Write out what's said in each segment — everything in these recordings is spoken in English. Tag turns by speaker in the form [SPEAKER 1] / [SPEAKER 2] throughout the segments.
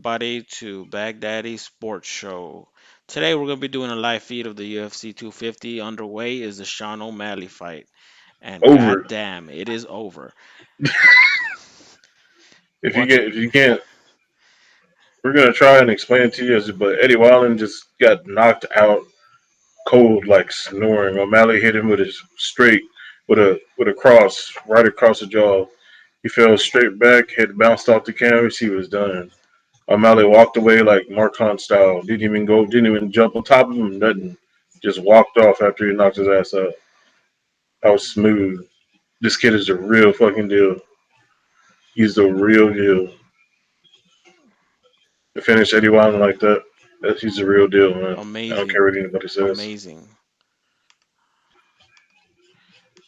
[SPEAKER 1] everybody to Baghdadi Sports Show. Today we're going to be doing a live feed of the UFC 250. Underway is the Sean O'Malley fight, and
[SPEAKER 2] Over.
[SPEAKER 1] goddamn, it is over. Watch.
[SPEAKER 2] If you can't, we're gonna try and explain it to you. But Eddie Wallen just got knocked out cold, like snoring. O'Malley hit him with a straight, with a cross right across the jaw. He fell straight back, head bounced off the canvas. He was done. O'Malley walked away like Mark Hunt style. Didn't even jump on top of him. Nothing. Just walked off after he knocked his ass out. That was smooth. This kid is the real fucking deal. He's the real deal. To finish Eddie Wilder like that, he's the real deal, man. I don't care
[SPEAKER 1] Amazing,
[SPEAKER 2] what anybody says.
[SPEAKER 1] amazing.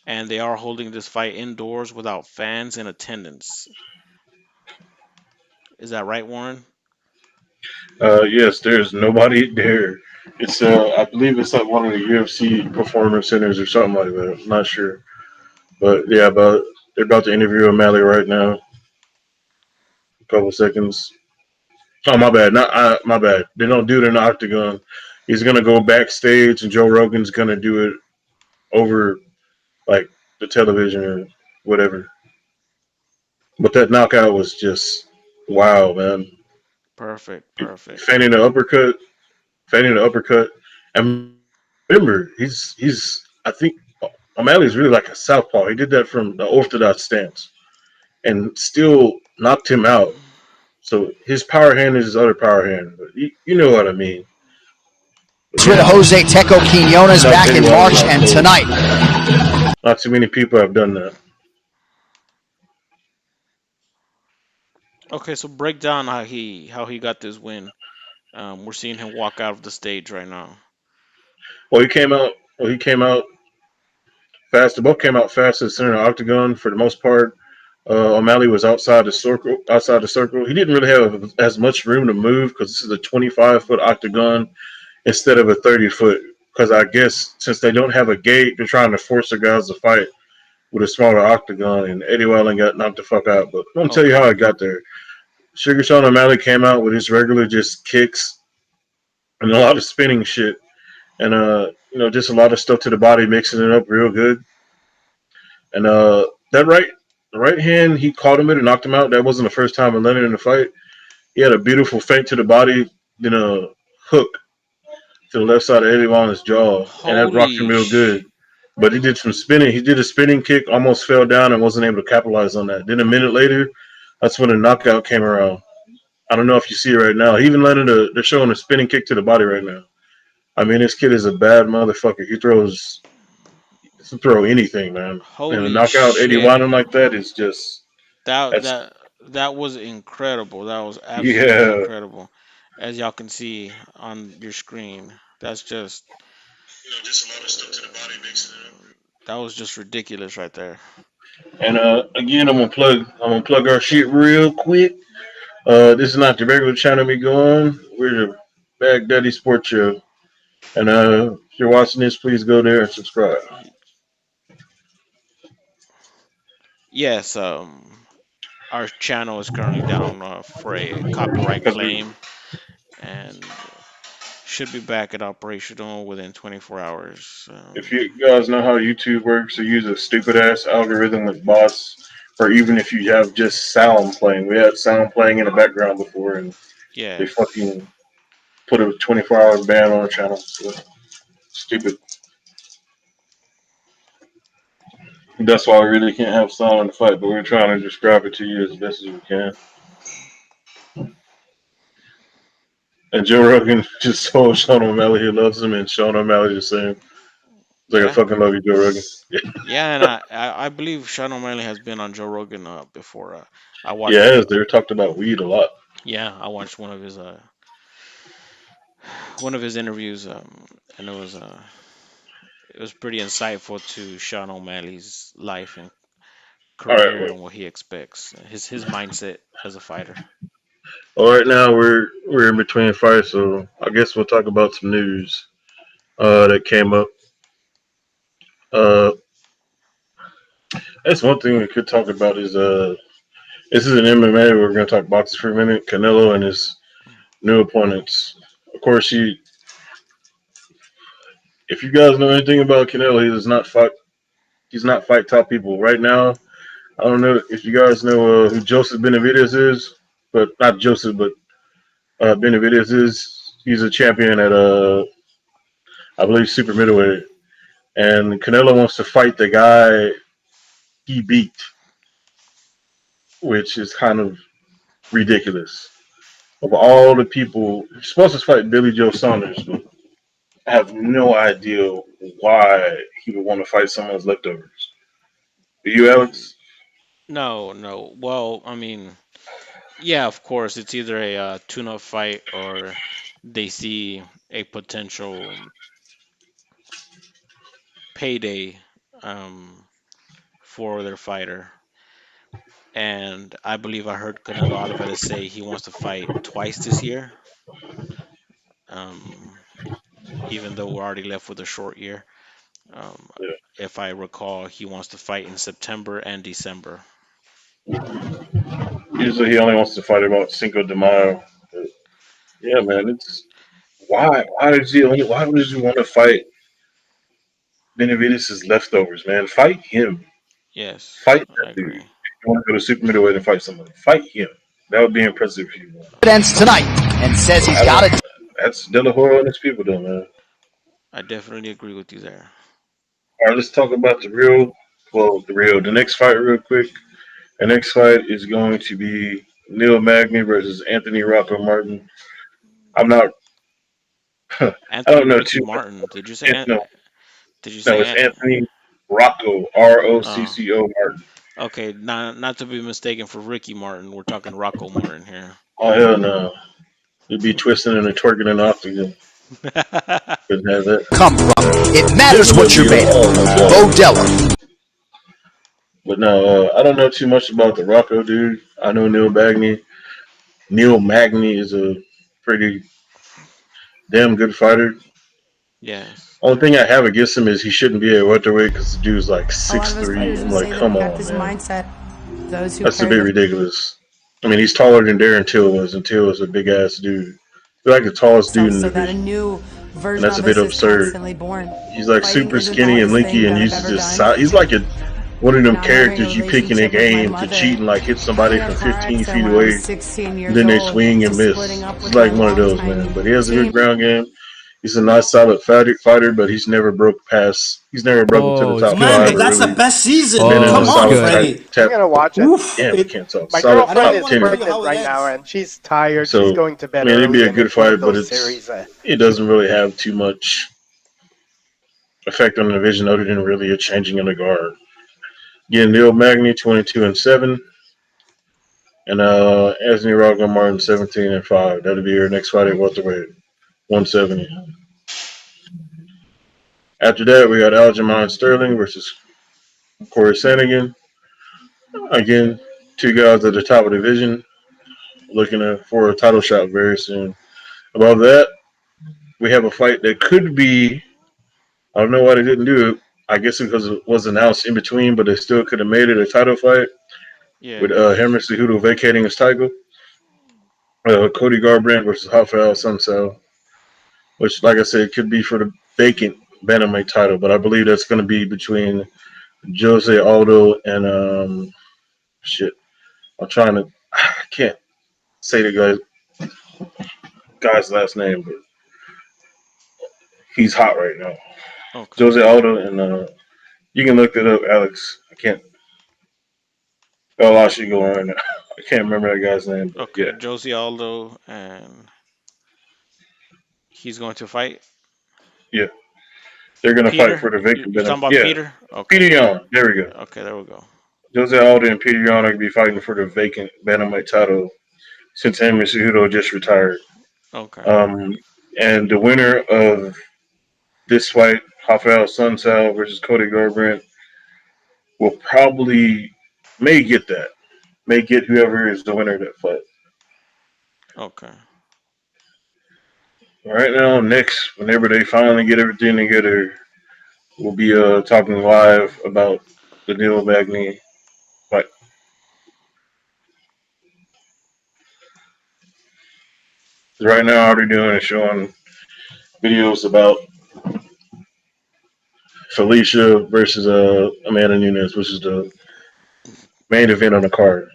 [SPEAKER 1] And they are holding this fight indoors without fans in attendance. Is that right, Warren?
[SPEAKER 2] Yes, there's nobody there. It's I believe it's like one of the UFC performance centers or something like that. I'm not sure, but yeah, but they're about to interview O'Malley right now. A couple seconds. Oh my bad, not my bad. They don't do it in the octagon. He's gonna go backstage, and Joe Rogan's gonna do it over like the television or whatever. But that knockout was just wow, man.
[SPEAKER 1] Perfect, perfect.
[SPEAKER 2] Fanning the uppercut, fanning the uppercut. And remember, he's I think O'Malley's really like a southpaw. He did that from the orthodox stance and still knocked him out. So his power hand is his other power hand. But you know what I mean. But
[SPEAKER 3] With
[SPEAKER 2] yeah,
[SPEAKER 3] Jose Teco
[SPEAKER 2] he
[SPEAKER 3] Quinones
[SPEAKER 2] knocked
[SPEAKER 3] back
[SPEAKER 2] Eddie
[SPEAKER 3] in
[SPEAKER 2] Wilder
[SPEAKER 3] March
[SPEAKER 2] out
[SPEAKER 3] and
[SPEAKER 2] cold.
[SPEAKER 3] tonight.
[SPEAKER 2] Not too many people have done that.
[SPEAKER 1] Okay, so break down how he got this win. We're seeing him walk out of the stage right now.
[SPEAKER 2] Well, he came out. Well, he came out fast. They both came out fast at the center of the octagon for the most part. O'Malley was outside the circle. Outside the circle, he didn't really have as much room to move because this is a 25-foot octagon instead of a 30-foot. Because I guess since they don't have a gate, they're trying to force the guys to fight with a smaller octagon. And Eddie Wellen got knocked the fuck out. But I'm gonna tell you how
[SPEAKER 1] Okay.
[SPEAKER 2] I got there. Sugar Sean O'Malley came out with his regular just kicks and a lot of spinning shit, and just a lot of stuff to the body, mixing it up real good. And that right hand, he caught him it and knocked him out. That wasn't the first time in Leonard in the fight. He had a beautiful feint to the body, then a hook to the left side of Eddie Wallen's jaw, and that rocked him
[SPEAKER 1] Holy
[SPEAKER 2] real good.
[SPEAKER 1] sh!
[SPEAKER 2] But he did some spinning. He did a spinning kick, almost fell down, and wasn't able to capitalize on that. Then a minute later, that's when the knockout came around. I don't know if you see it right now. He even landed they're showing a spinning kick to the body right now. I mean, this kid is a bad motherfucker. He can throw anything, man. And to
[SPEAKER 1] Holy
[SPEAKER 2] knock out Eddie
[SPEAKER 1] shit!
[SPEAKER 2] Wynn like that is just
[SPEAKER 1] That
[SPEAKER 2] that's
[SPEAKER 1] that that was incredible. That was absolutely
[SPEAKER 2] yeah.
[SPEAKER 1] incredible. As y'all can see on your screen, that's just
[SPEAKER 2] Just a lot of stuff to the body mixing it up.
[SPEAKER 1] that was just ridiculous right there.
[SPEAKER 2] And again, I'm gonna plug our shit real quick. This is not the regular channel we go on. We're the Baghdadi Sports Show. And if you're watching this, please go there and subscribe.
[SPEAKER 1] Yes, our channel is currently down for a copyright
[SPEAKER 2] Because
[SPEAKER 1] claim and should be back and operational within 24 hours.
[SPEAKER 2] if you guys know how YouTube works, they use a stupid ass algorithm with bots, or even if you have just sound playing. We had sound playing in the background before, and they
[SPEAKER 1] Yes.
[SPEAKER 2] fucking put a 24-hour ban on our channel. So, stupid. That's why we really can't have sound in the fight, but we're trying to describe it to you as best as we can. And Joe Rogan just told Sean O'Malley he loves him, and Sean O'Malley just saying, "It's like I
[SPEAKER 1] Yeah.
[SPEAKER 2] fucking love you, Joe Rogan."
[SPEAKER 1] Yeah, and I believe Sean O'Malley has been on Joe Rogan before. I watched
[SPEAKER 2] Yeah, they talked about weed a lot.
[SPEAKER 1] yeah, I watched one of his interviews, and it was pretty insightful to Sean O'Malley's life and
[SPEAKER 2] All right,
[SPEAKER 1] career and what he expects, his mindset as a fighter.
[SPEAKER 2] well, right now we're in between fights, so I guess we'll talk about some news that came up. Uh, that's one thing we could talk about is this is an MMA. We're going to talk boxing for a minute. Canelo and his new opponents. Of course, if you guys know anything about Canelo, he does not fight. He's not fight top people right now. I don't know if you guys know who Joseph Benavidez is, but not Joseph, but Benavidez is. He's a champion at I believe super middleweight, and Canelo wants to fight the guy he beat, which is kind of ridiculous. Of all the people, he's supposed to fight Billy Joe Saunders, but I have no idea why he would want to fight someone's leftovers. Do you,
[SPEAKER 1] Mm,
[SPEAKER 2] Alex?
[SPEAKER 1] no, no. Well, I mean, yeah, of course, it's either a tune-up fight or they see a potential payday um, for their fighter. And I believe I heard Canelo Alvarez say he wants to fight twice this year, um, even though we're already left with a short year. Um,
[SPEAKER 2] Yeah.
[SPEAKER 1] if I recall, he wants to fight in September and December.
[SPEAKER 2] Usually he only wants to fight about Cinco de Mayo. But yeah, man, it's why does he want to fight Benavidez' leftovers, man? Fight him.
[SPEAKER 1] Yes,
[SPEAKER 2] Fight
[SPEAKER 1] I
[SPEAKER 2] that dude.
[SPEAKER 1] agree.
[SPEAKER 2] If you want to go to super middleweight and fight somebody, fight him. That would be impressive if you won.
[SPEAKER 3] Evidence tonight and says he's
[SPEAKER 2] I don't.
[SPEAKER 3] got it.
[SPEAKER 2] That's De La Hoya and his people, though, man.
[SPEAKER 1] I definitely agree with you there.
[SPEAKER 2] All right, let's talk about the next fight real quick. The next fight is going to be Neil Magny versus Anthony Rocco Martin. I'm not. I
[SPEAKER 1] Anthony
[SPEAKER 2] don't know
[SPEAKER 1] Ricky
[SPEAKER 2] too much.
[SPEAKER 1] Martin. Did you say?
[SPEAKER 2] No,
[SPEAKER 1] Did you
[SPEAKER 2] no,
[SPEAKER 1] say?
[SPEAKER 2] it's Anthony Rocco,
[SPEAKER 1] Oh,
[SPEAKER 2] Rocco Martin.
[SPEAKER 1] okay. Not to be mistaken for Ricky Martin. We're talking Rocco Martin here.
[SPEAKER 2] Oh hell no! You'd be twisting and twerking in the octagon. Couldn't have that.
[SPEAKER 3] Come from. It matters
[SPEAKER 2] Definitely
[SPEAKER 3] what
[SPEAKER 2] wouldn't
[SPEAKER 3] you're
[SPEAKER 2] be
[SPEAKER 3] made of.
[SPEAKER 2] allowed, no doubt.
[SPEAKER 3] Modelo.
[SPEAKER 2] But no, I don't know too much about the Rocco dude. I know Neil Magny. Neil Magny is a pretty damn good fighter.
[SPEAKER 1] Yes.
[SPEAKER 2] Only thing I have against him is he shouldn't be a welterweight because the dude's like
[SPEAKER 4] A lot
[SPEAKER 2] six
[SPEAKER 4] of those
[SPEAKER 2] three.
[SPEAKER 4] fighters
[SPEAKER 2] I'm
[SPEAKER 4] would
[SPEAKER 2] like,
[SPEAKER 4] say that
[SPEAKER 2] come
[SPEAKER 4] he got
[SPEAKER 2] on,
[SPEAKER 4] this
[SPEAKER 2] man.
[SPEAKER 4] mindset. Those who
[SPEAKER 2] That's a
[SPEAKER 4] carry
[SPEAKER 2] bit
[SPEAKER 4] the
[SPEAKER 2] ridiculous. I mean, he's taller than Darren Till was, and Till was a big ass dude. He's like the tallest dude
[SPEAKER 4] themselves
[SPEAKER 2] in the
[SPEAKER 4] so that a
[SPEAKER 2] division,
[SPEAKER 4] new
[SPEAKER 2] and
[SPEAKER 4] version
[SPEAKER 2] that's a
[SPEAKER 4] of
[SPEAKER 2] bit
[SPEAKER 4] us is
[SPEAKER 2] absurd.
[SPEAKER 4] constantly born.
[SPEAKER 2] He's like
[SPEAKER 4] Fighting
[SPEAKER 2] super
[SPEAKER 4] isn't the
[SPEAKER 2] skinny and
[SPEAKER 4] hardest
[SPEAKER 2] linky
[SPEAKER 4] thing
[SPEAKER 2] and
[SPEAKER 4] that I've
[SPEAKER 2] uses
[SPEAKER 4] ever
[SPEAKER 2] his
[SPEAKER 4] done.
[SPEAKER 2] size. He's like one of them
[SPEAKER 4] Not having a
[SPEAKER 2] characters you pick in a
[SPEAKER 4] relationship with my
[SPEAKER 2] game to
[SPEAKER 4] mother.
[SPEAKER 2] cheat and like hit somebody
[SPEAKER 4] Having a
[SPEAKER 2] from
[SPEAKER 4] car
[SPEAKER 2] 15
[SPEAKER 4] accident
[SPEAKER 2] feet
[SPEAKER 4] when I was
[SPEAKER 2] away,
[SPEAKER 4] 16
[SPEAKER 2] and
[SPEAKER 4] years
[SPEAKER 2] then they
[SPEAKER 4] old.
[SPEAKER 2] swing
[SPEAKER 4] To
[SPEAKER 2] and
[SPEAKER 4] splitting
[SPEAKER 2] miss.
[SPEAKER 4] up
[SPEAKER 2] He's
[SPEAKER 4] with my
[SPEAKER 2] like one of those, man.
[SPEAKER 4] longtime
[SPEAKER 2] But he has a good
[SPEAKER 4] team.
[SPEAKER 2] ground game. He's a nice, solid fighter, but he's never broke past. He's never broken to the
[SPEAKER 5] Oh, it's
[SPEAKER 2] top
[SPEAKER 6] Man,
[SPEAKER 2] five
[SPEAKER 6] but
[SPEAKER 5] good.
[SPEAKER 2] or
[SPEAKER 6] that's the
[SPEAKER 2] really
[SPEAKER 6] best season.
[SPEAKER 2] been in
[SPEAKER 5] Oh,
[SPEAKER 2] a
[SPEAKER 6] Come
[SPEAKER 5] it's
[SPEAKER 6] on,
[SPEAKER 2] solid
[SPEAKER 5] good.
[SPEAKER 6] Freddie.
[SPEAKER 7] I'm
[SPEAKER 2] tap.
[SPEAKER 7] gonna watch it.
[SPEAKER 6] Oof.
[SPEAKER 2] Damn, we can't talk.
[SPEAKER 7] My
[SPEAKER 2] Solid
[SPEAKER 6] I don't
[SPEAKER 7] girlfriend
[SPEAKER 2] top
[SPEAKER 6] want
[SPEAKER 7] is
[SPEAKER 6] to
[SPEAKER 2] ten.
[SPEAKER 6] tell you
[SPEAKER 7] pregnant
[SPEAKER 6] how it
[SPEAKER 7] right now,
[SPEAKER 6] ends.
[SPEAKER 7] and she's tired. She's
[SPEAKER 2] So
[SPEAKER 7] going to
[SPEAKER 2] I
[SPEAKER 7] bed
[SPEAKER 2] mean, it'd be
[SPEAKER 7] early,
[SPEAKER 2] a
[SPEAKER 7] and
[SPEAKER 2] good
[SPEAKER 7] it's one of
[SPEAKER 2] fight, but
[SPEAKER 7] those series.
[SPEAKER 2] it doesn't really have too much effect on the division other than really a changing of the guard. Again, Neil Magny 22-7, and Anthony Rocco Martin 17-5. That'll be your next fight at welterweight, 170. After that, we got Aljamain Sterling versus Corey Sandhagen. Again, two guys at the top of the division, looking for a title shot very soon. Above that, we have a fight that could be. I don't know why they didn't do it. I guess because it was announced in between, but they still could have made it a title fight with
[SPEAKER 1] Yeah.
[SPEAKER 2] Henry Cejudo vacating his title. Cody Garbrandt versus Rafael Sunsao, which, like I said, could be for the vacant bantamweight title, but I believe that's going to be between Jose Aldo and shit. I'm trying to. I can't say the guy's last name, but he's hot right now.
[SPEAKER 1] Okay.
[SPEAKER 2] Jose Aldo and you can look that up, Alex. I can't. Got a lot of shit going on right now. I can't remember that guy's name, but yeah,
[SPEAKER 1] Okay. Josie Aldo, and he's going to fight
[SPEAKER 2] yeah. They're gonna fight
[SPEAKER 1] Peter.
[SPEAKER 2] for the vacant
[SPEAKER 1] You're
[SPEAKER 2] bantam.
[SPEAKER 1] talking about
[SPEAKER 2] Yeah,
[SPEAKER 1] Peter? Okay.
[SPEAKER 2] Peter Yan. There we go.
[SPEAKER 1] Okay. There we go.
[SPEAKER 2] Jose Aldo and Peter Yan are gonna be fighting for the vacant bantamweight title since Henry Cejudo just retired.
[SPEAKER 1] Okay.
[SPEAKER 2] Um, and the winner of this fight, Rafael Sunsao versus Cody Garbrandt, will probably may get that. May get whoever is the winner of that fight.
[SPEAKER 1] Okay.
[SPEAKER 2] Right now, next, whenever they finally get everything together, we'll be talking live about the Neil Magny fight. Right now, all they're doing is showing videos about Felicia versus Amanda Nunes, which is the main event on the card.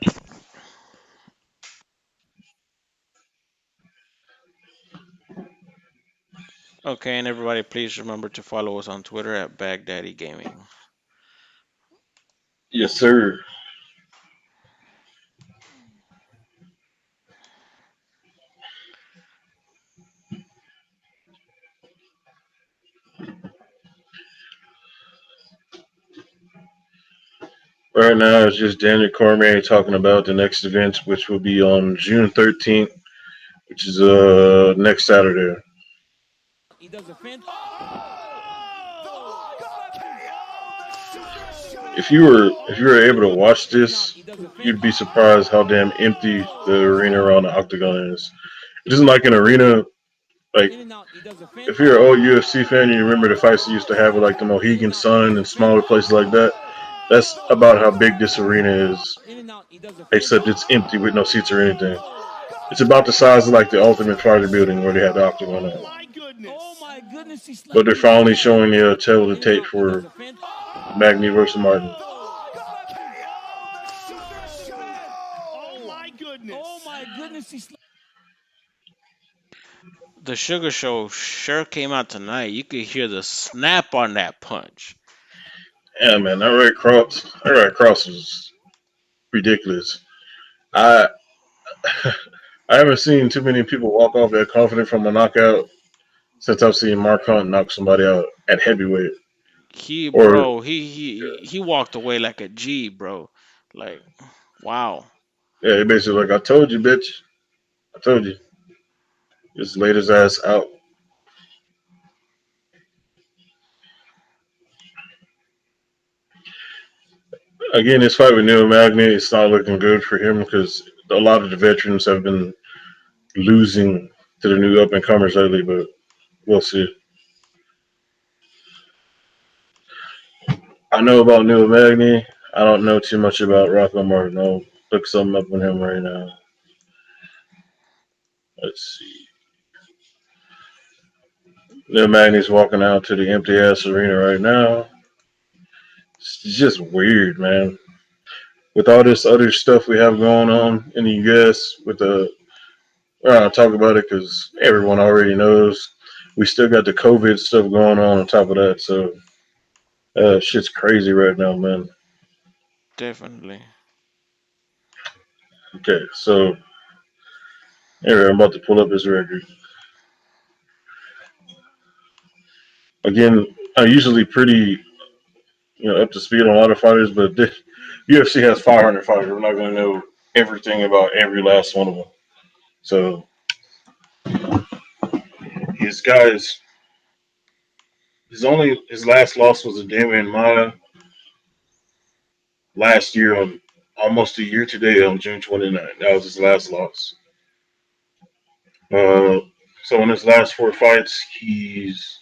[SPEAKER 1] Okay, and everybody, please remember to follow us on Twitter at Baghdaddy Gaming.
[SPEAKER 2] Yes, sir. Right now, it's just Daniel Cormier talking about the next event, which will be on June 13th, which is next Saturday.
[SPEAKER 4] He does a fan.
[SPEAKER 2] If you were able to watch this, you'd be surprised how damn empty the arena around the octagon is. It isn't like an arena like
[SPEAKER 4] In and out. He does a fan.
[SPEAKER 2] if you're an old UFC fan, you remember the fights they used to have with like the Mohegan Sun and smaller places like that. That's about how big this arena is,
[SPEAKER 4] In and out. He does a fan.
[SPEAKER 2] except it's empty with no seats or anything. It's about the size of like the Ultimate Fighter building where they had the octagon at.
[SPEAKER 4] Oh my goodness. He
[SPEAKER 2] But
[SPEAKER 4] slapped
[SPEAKER 2] they're
[SPEAKER 4] him in the
[SPEAKER 2] finally
[SPEAKER 4] face.
[SPEAKER 2] showing you a tail of the
[SPEAKER 4] In and
[SPEAKER 2] tape
[SPEAKER 4] out. He does
[SPEAKER 2] for
[SPEAKER 4] a fan.
[SPEAKER 2] Magny versus Martin.
[SPEAKER 4] Oh my goodness. He slapped.
[SPEAKER 1] The Sugar Show sure came out tonight. You could hear the snap on that punch.
[SPEAKER 2] Yeah, man, that right cross was ridiculous. I I haven't seen too many people walk off that confident from a knockout since I've seen Mark Hunt knock somebody out at heavyweight.
[SPEAKER 1] He,
[SPEAKER 2] Or
[SPEAKER 1] bro, he walked away like a G, bro. Like, wow.
[SPEAKER 2] yeah, he basically like, I told you, bitch. I told you. Just laid his ass out. Again, this fight with Neil Magny, it's not looking good for him because a lot of the veterans have been losing to the new up and comers lately, but we'll see. I know about Neil Magny. I don't know too much about Rocco Martin. I'll look something up on him right now. Let's see. Neil Magny's walking out to the empty ass arena right now. It's just weird, man. With all this other stuff we have going on in the U.S. with the, we're not gonna talk about it because everyone already knows. We still got the COVID stuff going on top of that, so shit's crazy right now, man.
[SPEAKER 1] Definitely.
[SPEAKER 2] Okay, so anyway, I'm about to pull up his record. Again, I'm usually pretty, up to speed on a lot of fighters, but this, UFC has 500 fighters. We're not going to know everything about every last one of them. So his guys, his last loss was to Damian Maya last year on almost a year today on June 29th. That was his last loss. Uh, so in his last four fights, he's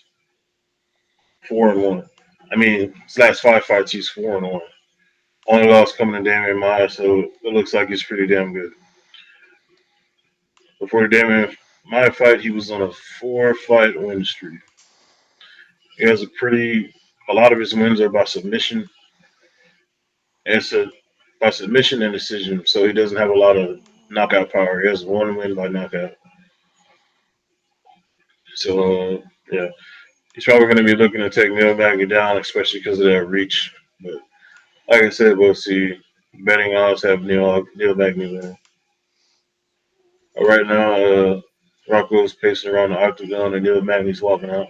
[SPEAKER 2] 4-1. I mean, his last five fights, he's 4-1. Only loss coming to Damian Maya, so it looks like he's pretty damn good. Before the Damian Maya fight, he was on a four-fight win streak. He has a lot of his wins are by submission, and so by submission and decision. So he doesn't have a lot of knockout power. He has one win by knockout. So yeah, he's probably going to be looking to take Neil Magny down, especially because of that reach. But like I said, we'll see. Betting odds have Neil Magny winning. Right now, Rocco's pacing around the octagon and Neil Magny's walking out.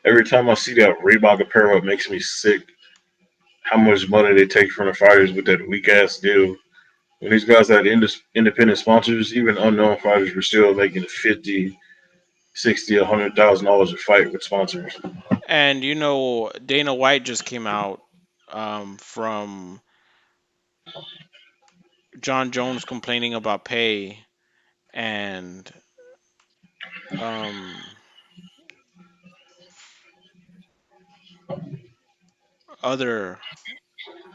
[SPEAKER 2] Every time I see that Reebok apparel, it makes me sick. How much money they take from the fighters with that weak ass deal. When these guys had independent sponsors, even unknown fighters were still making 50, 60, $100,000 a fight with sponsors.
[SPEAKER 1] And Dana White just came out from John Jones complaining about pay and um, other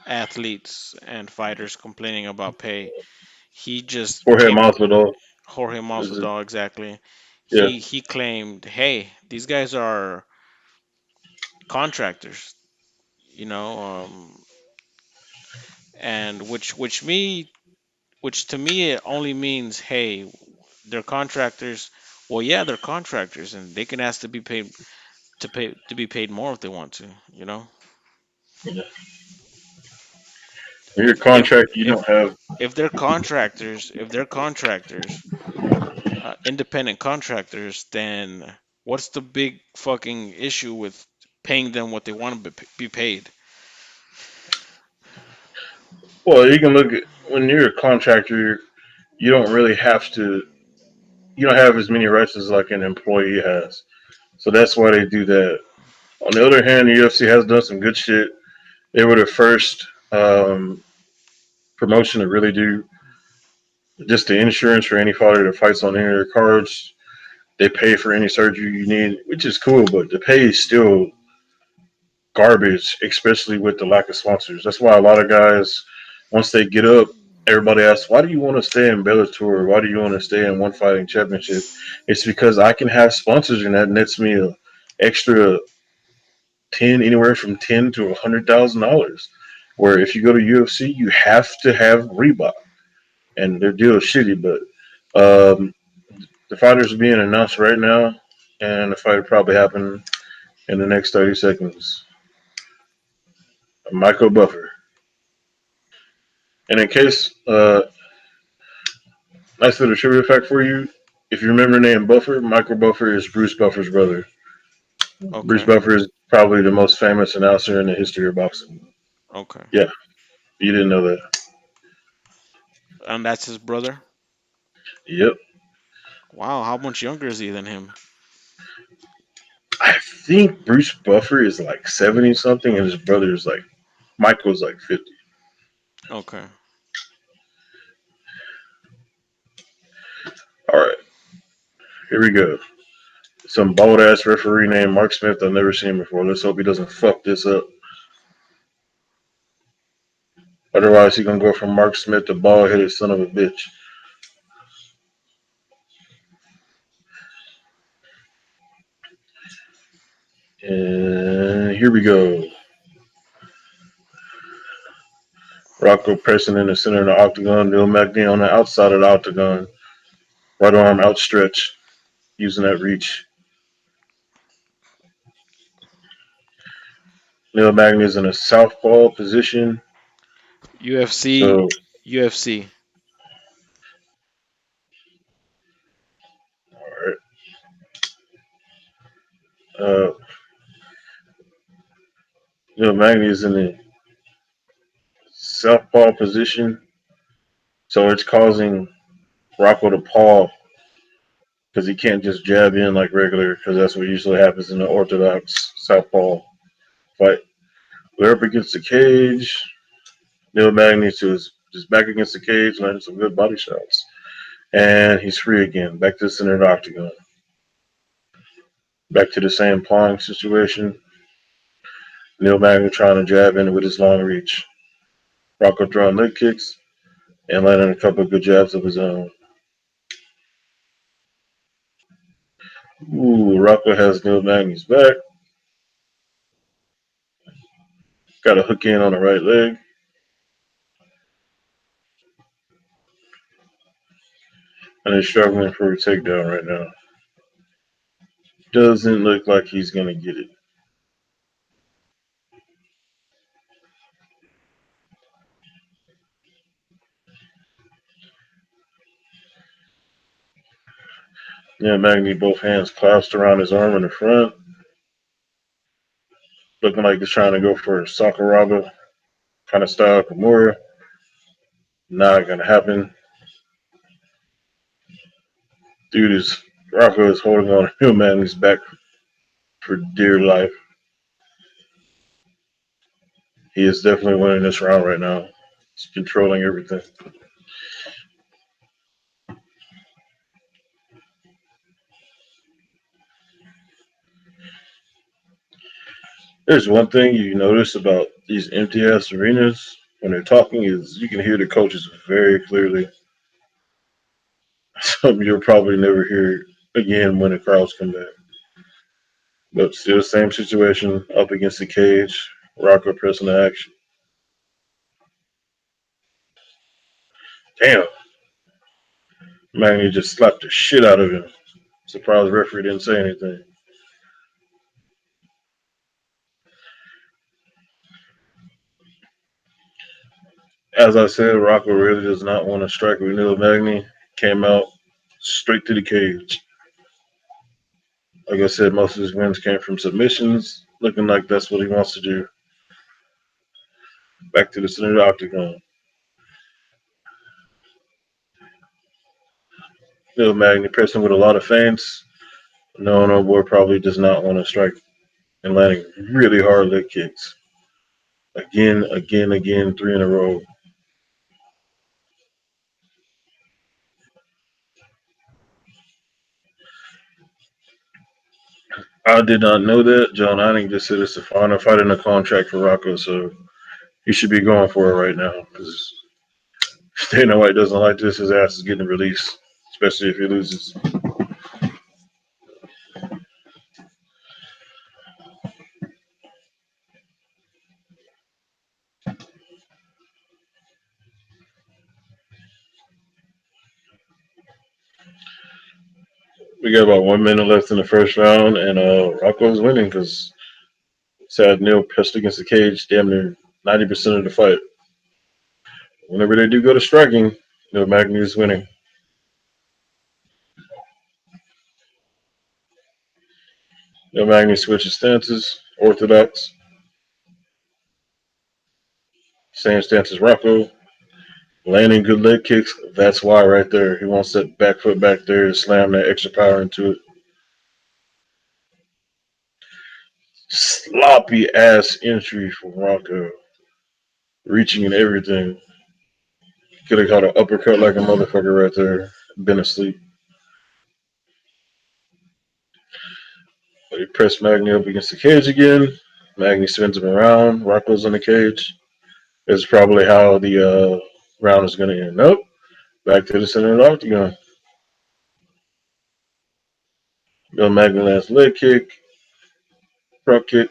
[SPEAKER 1] athletes and fighters complaining about pay. He just
[SPEAKER 2] Jorge
[SPEAKER 1] came.
[SPEAKER 2] Masvidal.
[SPEAKER 1] Jorge
[SPEAKER 2] Is it?
[SPEAKER 1] Masvidal, exactly.
[SPEAKER 2] Yeah.
[SPEAKER 1] He claimed, hey, these guys are contractors, you know, and which to me it only means, hey, they're contractors. Well, yeah, they're contractors, and they can ask to be paid more if they want to, you know.
[SPEAKER 2] In your
[SPEAKER 1] If
[SPEAKER 2] contract, you
[SPEAKER 1] if
[SPEAKER 2] don't have.
[SPEAKER 1] if they're contractors, independent contractors, then what's the big fucking issue with paying them what they want to be paid?
[SPEAKER 2] Well, you can look at when you're a contractor, you don't really have to. You don't have as many rights as like an employee has. So that's why they do that. On the other hand, the UFC has done some good shit. They were the first promotion to really do just the insurance for any fighter that fights on any of their cards. They pay for any surgery you need, which is cool, but the pay is still garbage, especially with the lack of sponsors. That's why a lot of guys, once they get up, everybody asks, "Why do you want to stay in Bellator? Why do you want to stay in One Fighting Championship?" It's because I can have sponsors, and that nets me a extra anywhere from $10 to $100,000. Where if you go to UFC, you have to have Reebok, and their deal is shitty. But the fighters are being announced right now, and the fight will probably happen in the next 30 seconds. Michael Buffer. And in case, nice little trivia fact for you. If you remember the name Buffer, Michael Buffer is Bruce Buffer's brother. Bruce
[SPEAKER 1] Okay,
[SPEAKER 2] Buffer is probably the most famous announcer in the history of boxing.
[SPEAKER 1] okay,
[SPEAKER 2] Yeah, you didn't know that.
[SPEAKER 1] and that's his brother.
[SPEAKER 2] Yep.
[SPEAKER 1] Wow, how much younger is he than him?
[SPEAKER 2] I think Bruce Buffer is like 70 something, and his brother is like, Michael's like 50.
[SPEAKER 1] Okay,
[SPEAKER 2] All right, here we go. Some bold ass referee named Mark Smith I've never seen before. Let's hope he doesn't fuck this up. Otherwise, he gonna go from Mark Smith to bald headed son of a bitch. And here we go. Rocco pressing in the center of the octagon. Neil Magny on the outside of the octagon. Right arm outstretched, using that reach. Neil Magny is in a southpaw position.
[SPEAKER 1] UFC,
[SPEAKER 2] So,
[SPEAKER 1] UFC.
[SPEAKER 2] all right. Neil Magny is in a southpaw position. So it's causing Rocco to paw because he can't just jab in like regular because that's what usually happens in the orthodox southpaw fight. We're up against the cage. Neil Magny is just back against the cage, landing some good body shots. And he's free again. Back to the center of the octagon. Back to the same pawing situation. Neil Magny trying to jab in with his long reach. Rocco throwing leg kicks and landing a couple of good jabs of his own. Ooh, Rocco has Neil Magny's back. Got a hook in on the right leg. And is struggling for a takedown right now. Doesn't look like he's going to get it. Yeah, Magny, both hands clasped around his arm in the front. Looking like he's trying to go for a Sakuraba kind of style Kimura. Not going to happen. Dude is, Rocco is holding on to Neil Magny's back for dear life. He is definitely winning this round right now. He's controlling everything. There's one thing you notice about these empty ass arenas when they're talking is you can hear the coaches very clearly. something you'll probably never hear again when the crowds come back. But still, same situation up against the cage. Rocco pressing the action. Damn, Magny just slapped the shit out of him. Surprised referee didn't say anything. As I said, Rocco really does not want to strike with Neil Magny. Came out straight to the cage. Like I said, most of his wins came from submissions. Looking like that's what he wants to do. Back to the center of the octagon. Neil Magny pressing with a lot of feints. No boy probably does not want to strike and landing really hard leg kicks. Again, three in a row. I did not know that. John Heining just said it's the final fight in the contract for Rocco, so he should be going for it right now. Because if Dana White doesn't like this, his ass is getting released, especially if he loses. We got about 1 minute left in the first round, and Rocco's winning because Sad Neil pressed against the cage damn near 90% of the fight. Whenever they do go to striking, Neil Magny is winning. Neil Magny switches stances, orthodox. Same stance as Rocco. Landing good leg kicks, that's why right there. He wants that back foot back there to slam that extra power into it. Sloppy ass entry from Rocco. Reaching and everything. Could have caught an uppercut like a motherfucker right there. Been asleep. But he pressed Magny up against the cage again. Magny spins him around. Rocco's in the cage. That's probably how the round is going to end. Nope. Back to the center of the octagon. Bill Magny lands leg kick. Prop kick.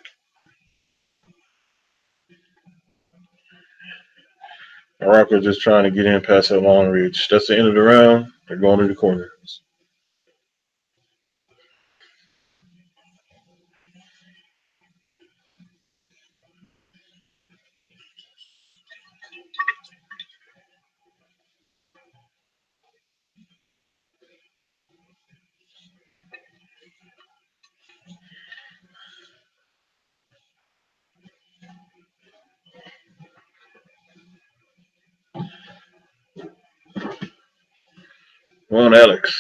[SPEAKER 2] Rocco just trying to get in past that long reach. That's the end of the round. They're going to the corners. Come on, Alex.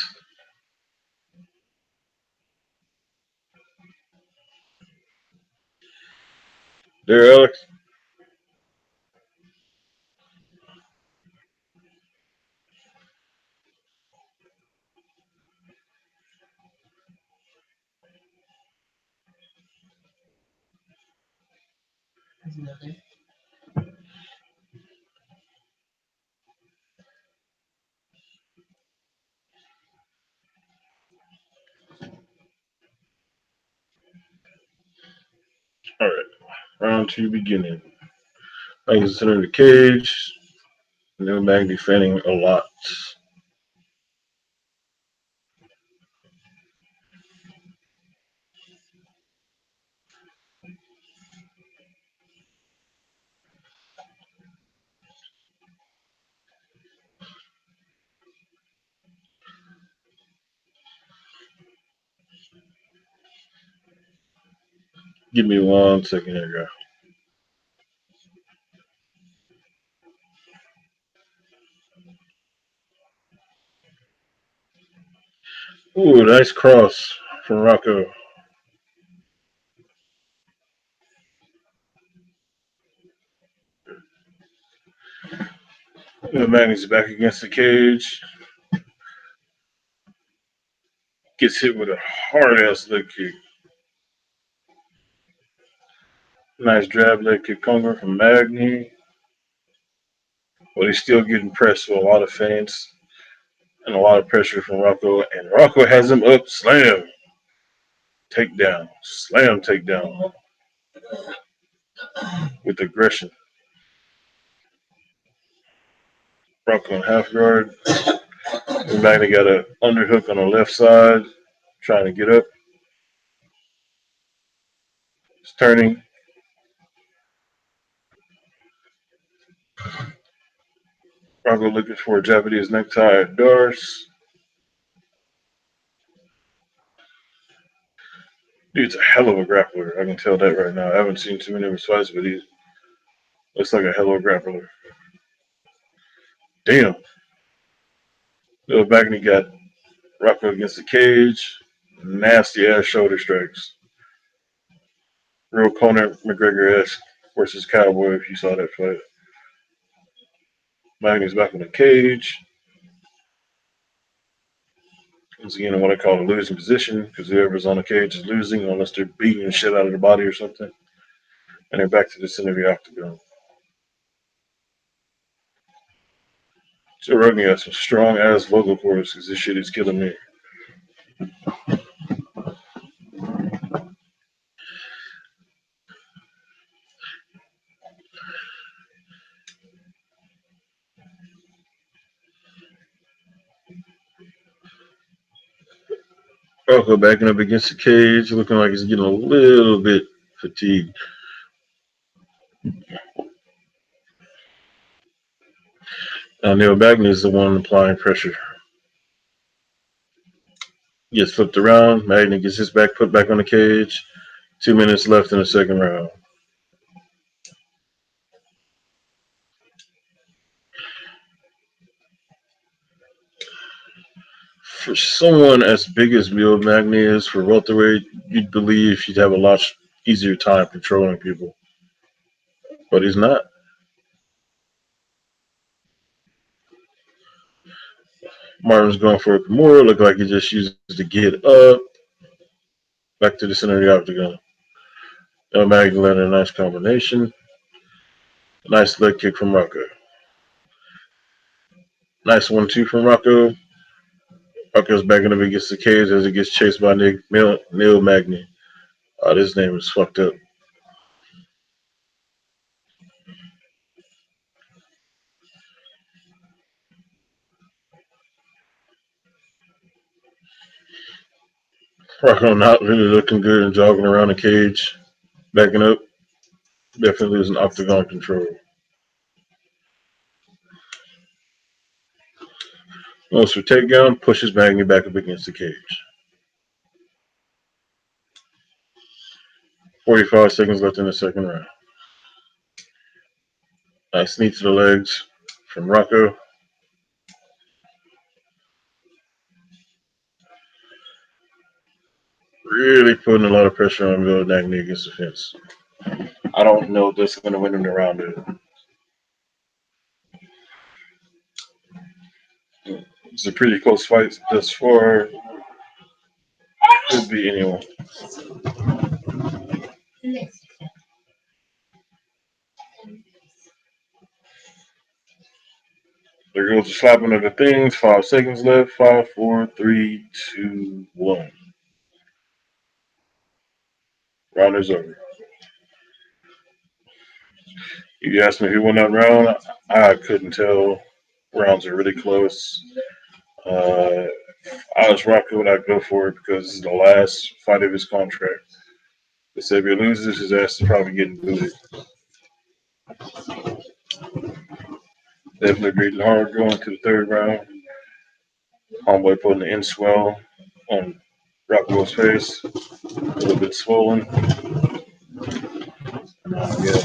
[SPEAKER 2] There, Alex. All right. Round two beginning. Magny's center of the cage. Neil Magny defending a lot. Give me 1 second here, guy. Ooh, nice cross from Rocco. Neil Magny's back against the cage. Gets hit with a hard ass leg kick. Nice drab leg kick counter from Magny. But he's still getting pressed with a lot of feints. and a lot of pressure from Rocco. And Rocco has him up. Slam. Takedown. Slam takedown with aggression. Rocco on half guard. Magny got an underhook on the left side. Trying to get up. He's turning. Rocco looking for a Japanese necktie at Darce. Dude's a hell of a grappler. I can tell that right now. I haven't seen too many of his fights, but he looks like a hell of a grappler. Damn. Little Magny got Rocco against the cage. Nasty ass shoulder strikes. Real Conor McGregor-esque versus Cowboy if you saw that fight. Magny's back in the cage. Once again, in what I call a losing position, because whoever's on the cage is losing unless they're beating the shit out of the body or something. And they're back to the center of the octagon. Joe Rogan got some strong ass vocal cords because this shit is killing me. Rocco backing up against the cage, looking like he's getting a little bit fatigued. Now Neil Magny is the one applying pressure. Gets flipped around. Magny gets his back put back on the cage. 2 minutes left in the second round. For someone as big as Neil Magny is for welterweight, you'd believe he'd have a lot easier time controlling people. But he's not. Martin's going for a Kimura. Look like he just uses to get up. Back to the center of the octagon. Neil Magny landed a nice combination. Nice leg kick from Rocco. Nice 1-2 from Rocco. Rocco's backing up against the cage as he gets chased by Neil Magny. This name is fucked up. Rocco not really looking good and jogging around the cage. Backing up. Definitely losing octagon control. Goes for takedown, pushes Magny back up against the cage. 45 seconds left in the second round. Nice knee to the legs from Rocco. Really putting a lot of pressure on Neil Magny against the fence. I don't know if this is going to win him the round. It's a pretty close fight thus far. Could be anyone. There goes the slapping of the things. 5 seconds left. 5, 4, 3, 2, 1. Round is over. You asked me who won that round. I couldn't tell. Rounds are really close. Alex Rocco would I'd go for it because it's the last fight of his contract. They say if he loses, his ass is probably getting booted. Definitely breathing hard going to the third round. Homeboy putting the inswell on Rocco's face. A little bit swollen. Yeah.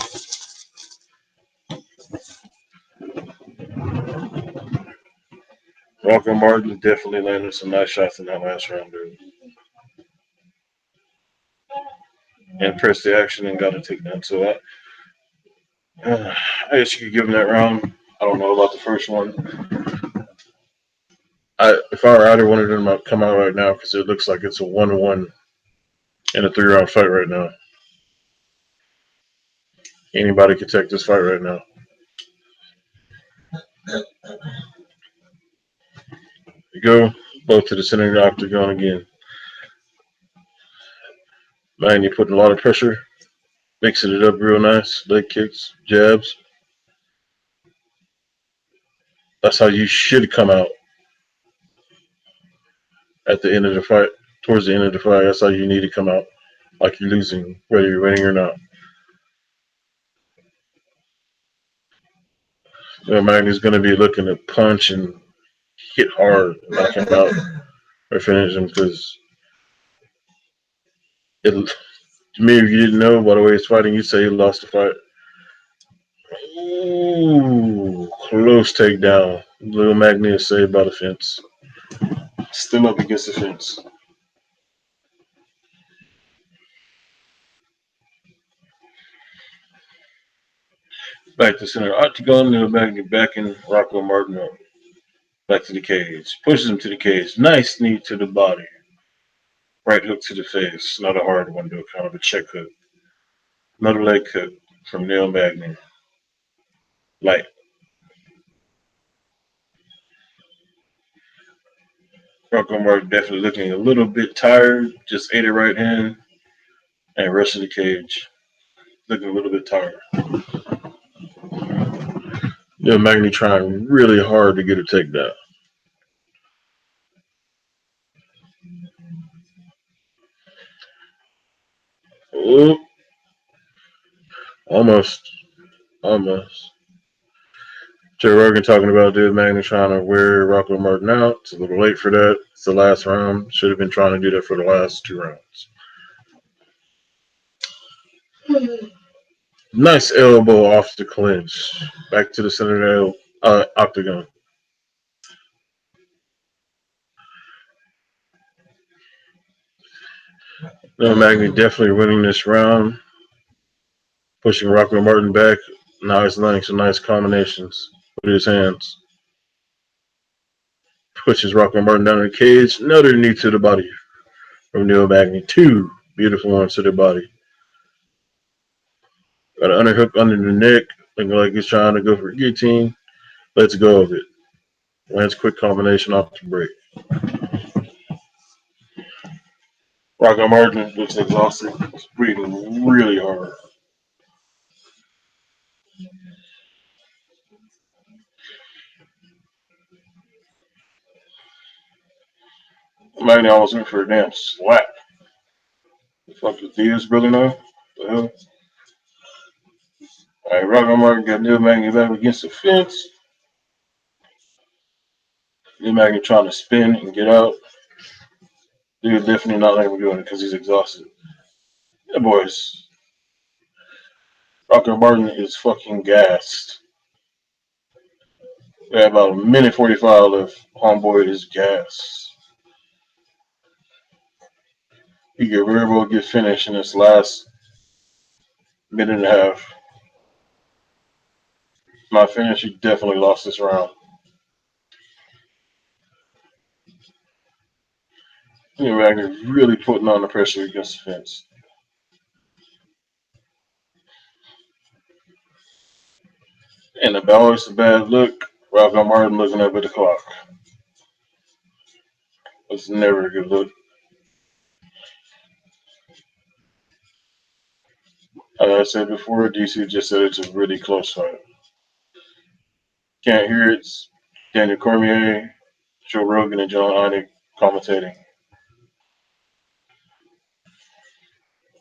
[SPEAKER 2] Rocco Martin definitely landed some nice shots in that last round, dude. And pressed the action and got a takedown. So I guess you could give him that round. I don't know about the first one. If I were either one of them, I'd come out right now because it looks like it's a 1-1 in a 3-round fight right now. Anybody could take this fight right now. You go both to the center of the octagon again. Man, you're putting a lot of pressure, mixing it up real nice. Leg kicks, jabs. That's how you should come out at the end of the fight. Towards the end of the fight, that's how you need to come out, like you're losing, whether you're winning or not. Magny's going to be looking to punch and hit hard, knock him out, or finish him because it. To me, if you didn't know by the way he's fighting, you'd say he lost the fight. Ooh, close takedown. Little Magny is saved by the fence. Still up against the fence. Back to center octagon. Little Magny backing Rocco Martin up. Back to the cage. Pushes him to the cage. Nice knee to the body. Right hook to the face. Not a hard one though, kind of a check hook. Another leg hook from Neil Magny. Light. Rocco Martin definitely looking a little bit tired. Just ate it right hand and rest of the cage. Looking a little bit tired. Neil Magny trying really hard to get a takedown. Oh, almost. Almost. Joe Rogan talking about Neil Magny trying to wear Rocco Martin out. It's a little late for that. It's the last round. Should have been trying to do that for the last 2 rounds. Nice elbow off the clinch. Back to the center of the octagon. Neil Magny definitely winning this round. Pushing Rocco Martin back. Now he's landing some nice combinations with his hands. Pushes Rocco Martin down in the cage. Another knee to the body from Neil Magny. 2 beautiful ones to the body. Got an underhook under the neck. Looking like he's trying to go for a guillotine. Let's go of it. Lands quick combination off the break. Rocco Martin looks exhausted. He's breathing really hard. Magny almost went for a damn slap. The fuck is Diaz brother now? The hell? Alright, Rocco Martin got Neil Magny back against the fence. Neil Magny trying to spin and get out. Dude definitely not letting him do it because he's exhausted. Yeah, boys. Rocco Martin is fucking gassed. We have about a minute 45 left. Homeboy is gassed. He could very well get finished in this last minute and a half. Not finished, he definitely lost this round. Neil Magny really putting on the pressure against the fence. And the always a bad look. Rocco Martin looking up at the clock. It's never a good look. As I said before, DC just said it's a really close fight. Can't hear it. It's Daniel Cormier, Joe Rogan, and John Anik commentating.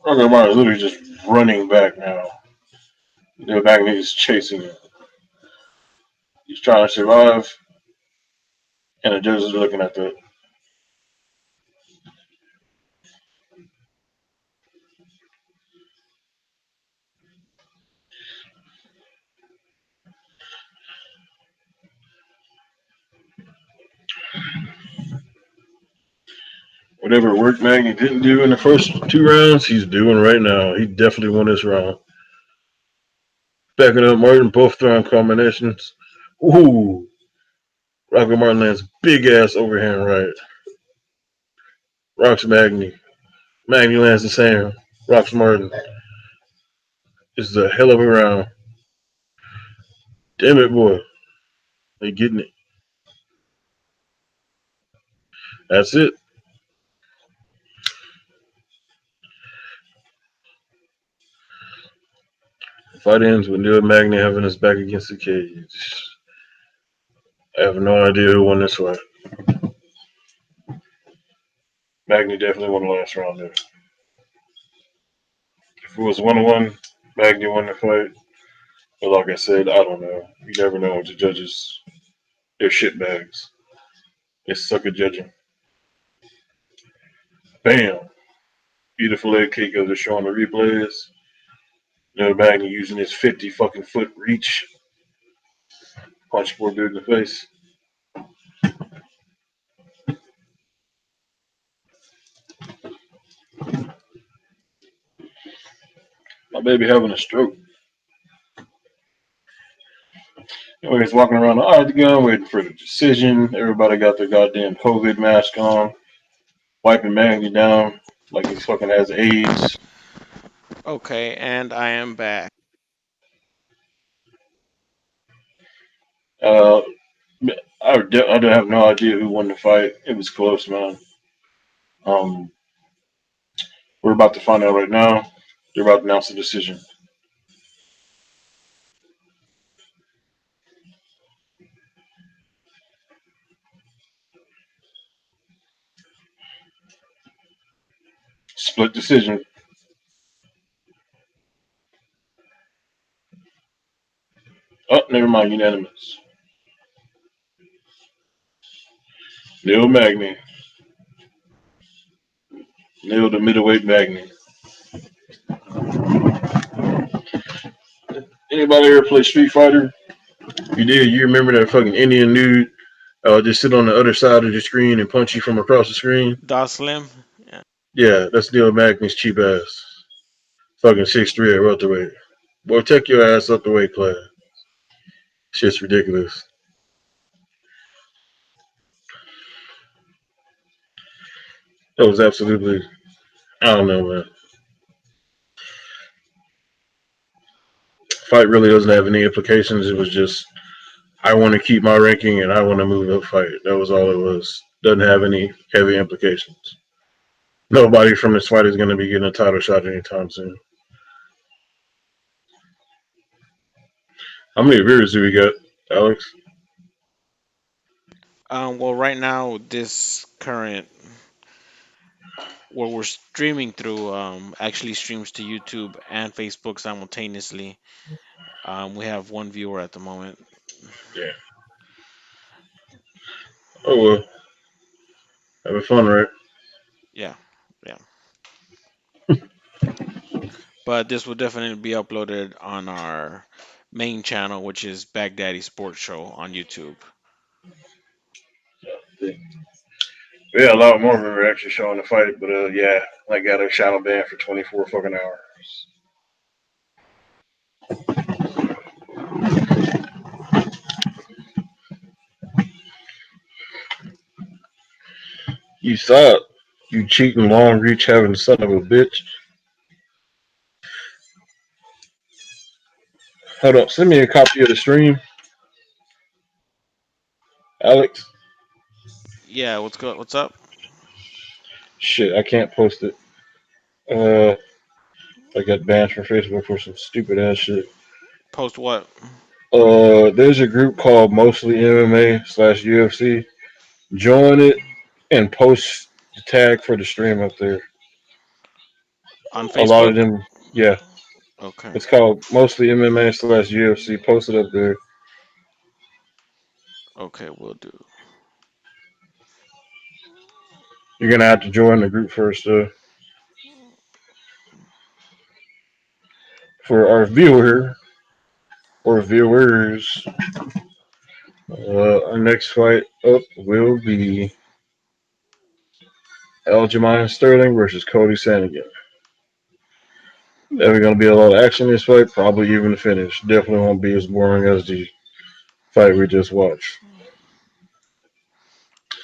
[SPEAKER 2] Rocco Martin is literally just running back now. Neil Magny is chasing him. He's trying to survive, and the judges are looking at that. Whatever work Magny didn't do in the first 2 rounds, he's doing right now. He definitely won this round. Backing up Martin, both throwing combinations. Ooh. Rocco Martin lands big ass overhand right. Rocks Magny. Magny lands the same. Rocks Martin. This is a hell of a round. Damn it, boy. They getting it. That's it. Fight ends with Neil Magny having his back against the cage. I have no idea who won this fight. Magny definitely won the last round there. If it was 1-1, Magny won the fight. But like I said, I don't know. You never know with the judges. They're shitbags. They suck at judging. Bam! Beautiful leg kick as they're showing the replays. Neil Magny using his 50 fucking foot reach. Punch poor dude in the face. My baby having a stroke. Anyways, walking around the octagon waiting for the decision. Everybody got their goddamn COVID mask on. Wiping Magny down like he fucking has AIDS.
[SPEAKER 1] Okay, and I am back.
[SPEAKER 2] Uh, I don't have no idea who won the fight. It was close, man. Um, we're about to find out right now. They're about to announce the decision. Split decision. Oh, never mind. Unanimous. Neil Magny. Neil the middleweight Magny. Anybody ever play Street Fighter? If you did, you remember that fucking Indian dude just sit on the other side of the screen and punch you from across the screen?
[SPEAKER 1] Das Slim. Yeah.
[SPEAKER 2] Yeah, that's Neil Magny's cheap ass. Fucking 6'3" at welterweight. Boy, take your ass up the weight class. Shit's ridiculous. That was absolutely, I don't know, man. Fight really doesn't have any implications. It was just, I want to keep my ranking and I want to move up fight. That was all it was. Doesn't have any heavy implications. Nobody from this fight is going to be getting a title shot anytime soon. How many viewers do we got, Alex?
[SPEAKER 1] Well, right now, this current where we're streaming through actually streams to YouTube and Facebook simultaneously. We have one viewer at the moment.
[SPEAKER 2] Yeah. Oh, well. Having fun, right?
[SPEAKER 1] Yeah, yeah. But this will definitely be uploaded on our main channel, which is Baghdaddy Sports Show on YouTube.
[SPEAKER 2] Yeah, a lot more of them are actually showing the fight, but yeah, I got a shadow ban for 24 fucking hours. You thought you cheating long reach having son of a bitch. Hold up, send me a copy of the stream, Alex.
[SPEAKER 1] Yeah, what's up?
[SPEAKER 2] Shit, I can't post it. I got banned from Facebook for some stupid ass shit.
[SPEAKER 1] Post what?
[SPEAKER 2] There's a group called Mostly MMA/UFC. Join it and post the tag for the stream up there.
[SPEAKER 1] On
[SPEAKER 2] A lot of
[SPEAKER 1] Facebook?
[SPEAKER 2] them, yeah.
[SPEAKER 1] Okay.
[SPEAKER 2] It's called Mostly MMA/UFC. Post it up there.
[SPEAKER 1] Okay, we'll do.
[SPEAKER 2] You're gonna have to join the group first, for our viewer or viewers. Our next fight up will be Aljamain Sterling versus Cody Sandhagen. There's gonna be a lot of action in this fight, probably even the finish. Definitely won't be as boring as the fight we just watched.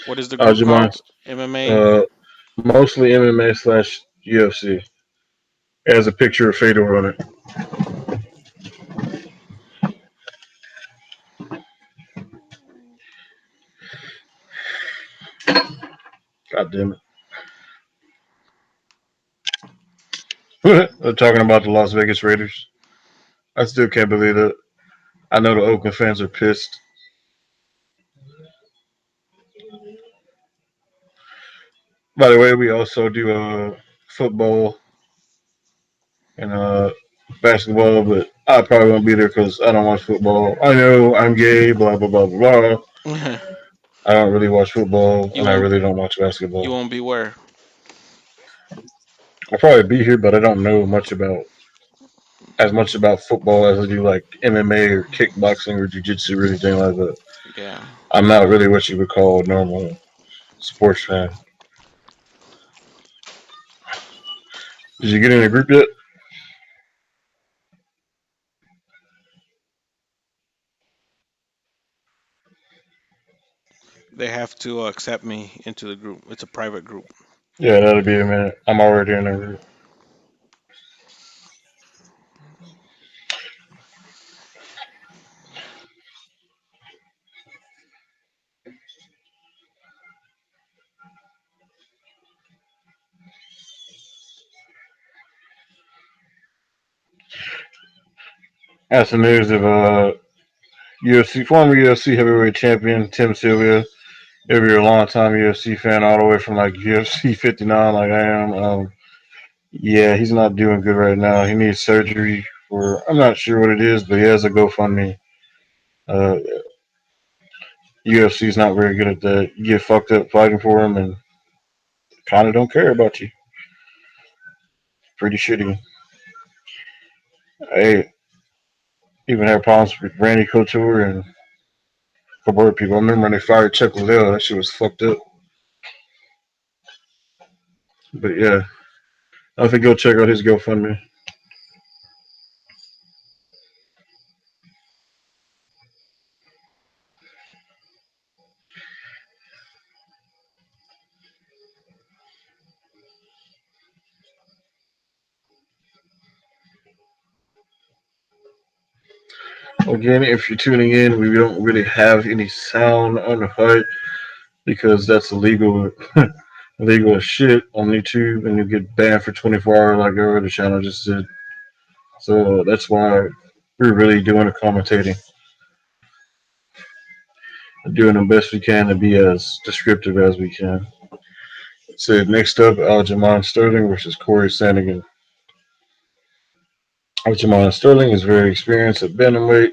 [SPEAKER 1] What is the group
[SPEAKER 2] Aljamain,
[SPEAKER 1] called? MMA?
[SPEAKER 2] uh, Mostly MMA/UFC. It has a picture of Fedor on it. God damn it. They're talking about the Las Vegas Raiders. I still can't believe it. I know the Oakland fans are pissed. By the way, we also do football and basketball, but I probably won't be there because I don't watch football. I know I'm gay, blah blah blah blah blah. I don't really watch football,
[SPEAKER 1] you
[SPEAKER 2] and I
[SPEAKER 1] won't
[SPEAKER 2] really don't watch
[SPEAKER 1] you
[SPEAKER 2] basketball.
[SPEAKER 1] won't be where?
[SPEAKER 2] I'll probably be here, but I don't know much about football as I do like MMA or kickboxing or jiu-jitsu or anything like that.
[SPEAKER 1] Yeah.
[SPEAKER 2] I'm not really what you would call a normal sports fan. Did you get in a group yet?
[SPEAKER 1] They have to accept me into the group. It's a private group.
[SPEAKER 2] Yeah, that'll be a minute. I'm already in a group. That's the news of UFC former UFC heavyweight champion Tim Sylvia. If you're a long time UFC fan, all the way from like UFC 59, like I am, yeah, he's not doing good right now. He needs surgery for I'm not sure what it is, but he has a GoFundMe. Uh, UFC is not very good at that. You get fucked up fighting for him, and kind of don't care about you. Pretty shitty. I even had problems with Randy Couture and a couple other people. I remember when they fired Chuck Liddell, that shit was fucked up. But yeah, I think go check out his GoFundMe. Again, if you're tuning in, we don't really have any sound on the fight because that's illegal, illegal as shit on YouTube, and you get banned for 24 hours, like our other channel just did. So that's why we're really doing the commentating, doing the best we can to be as descriptive as we can. So next up, Aljamain Sterling versus Corey Sandhagen. Aljamain Sterling is very experienced at bantamweight,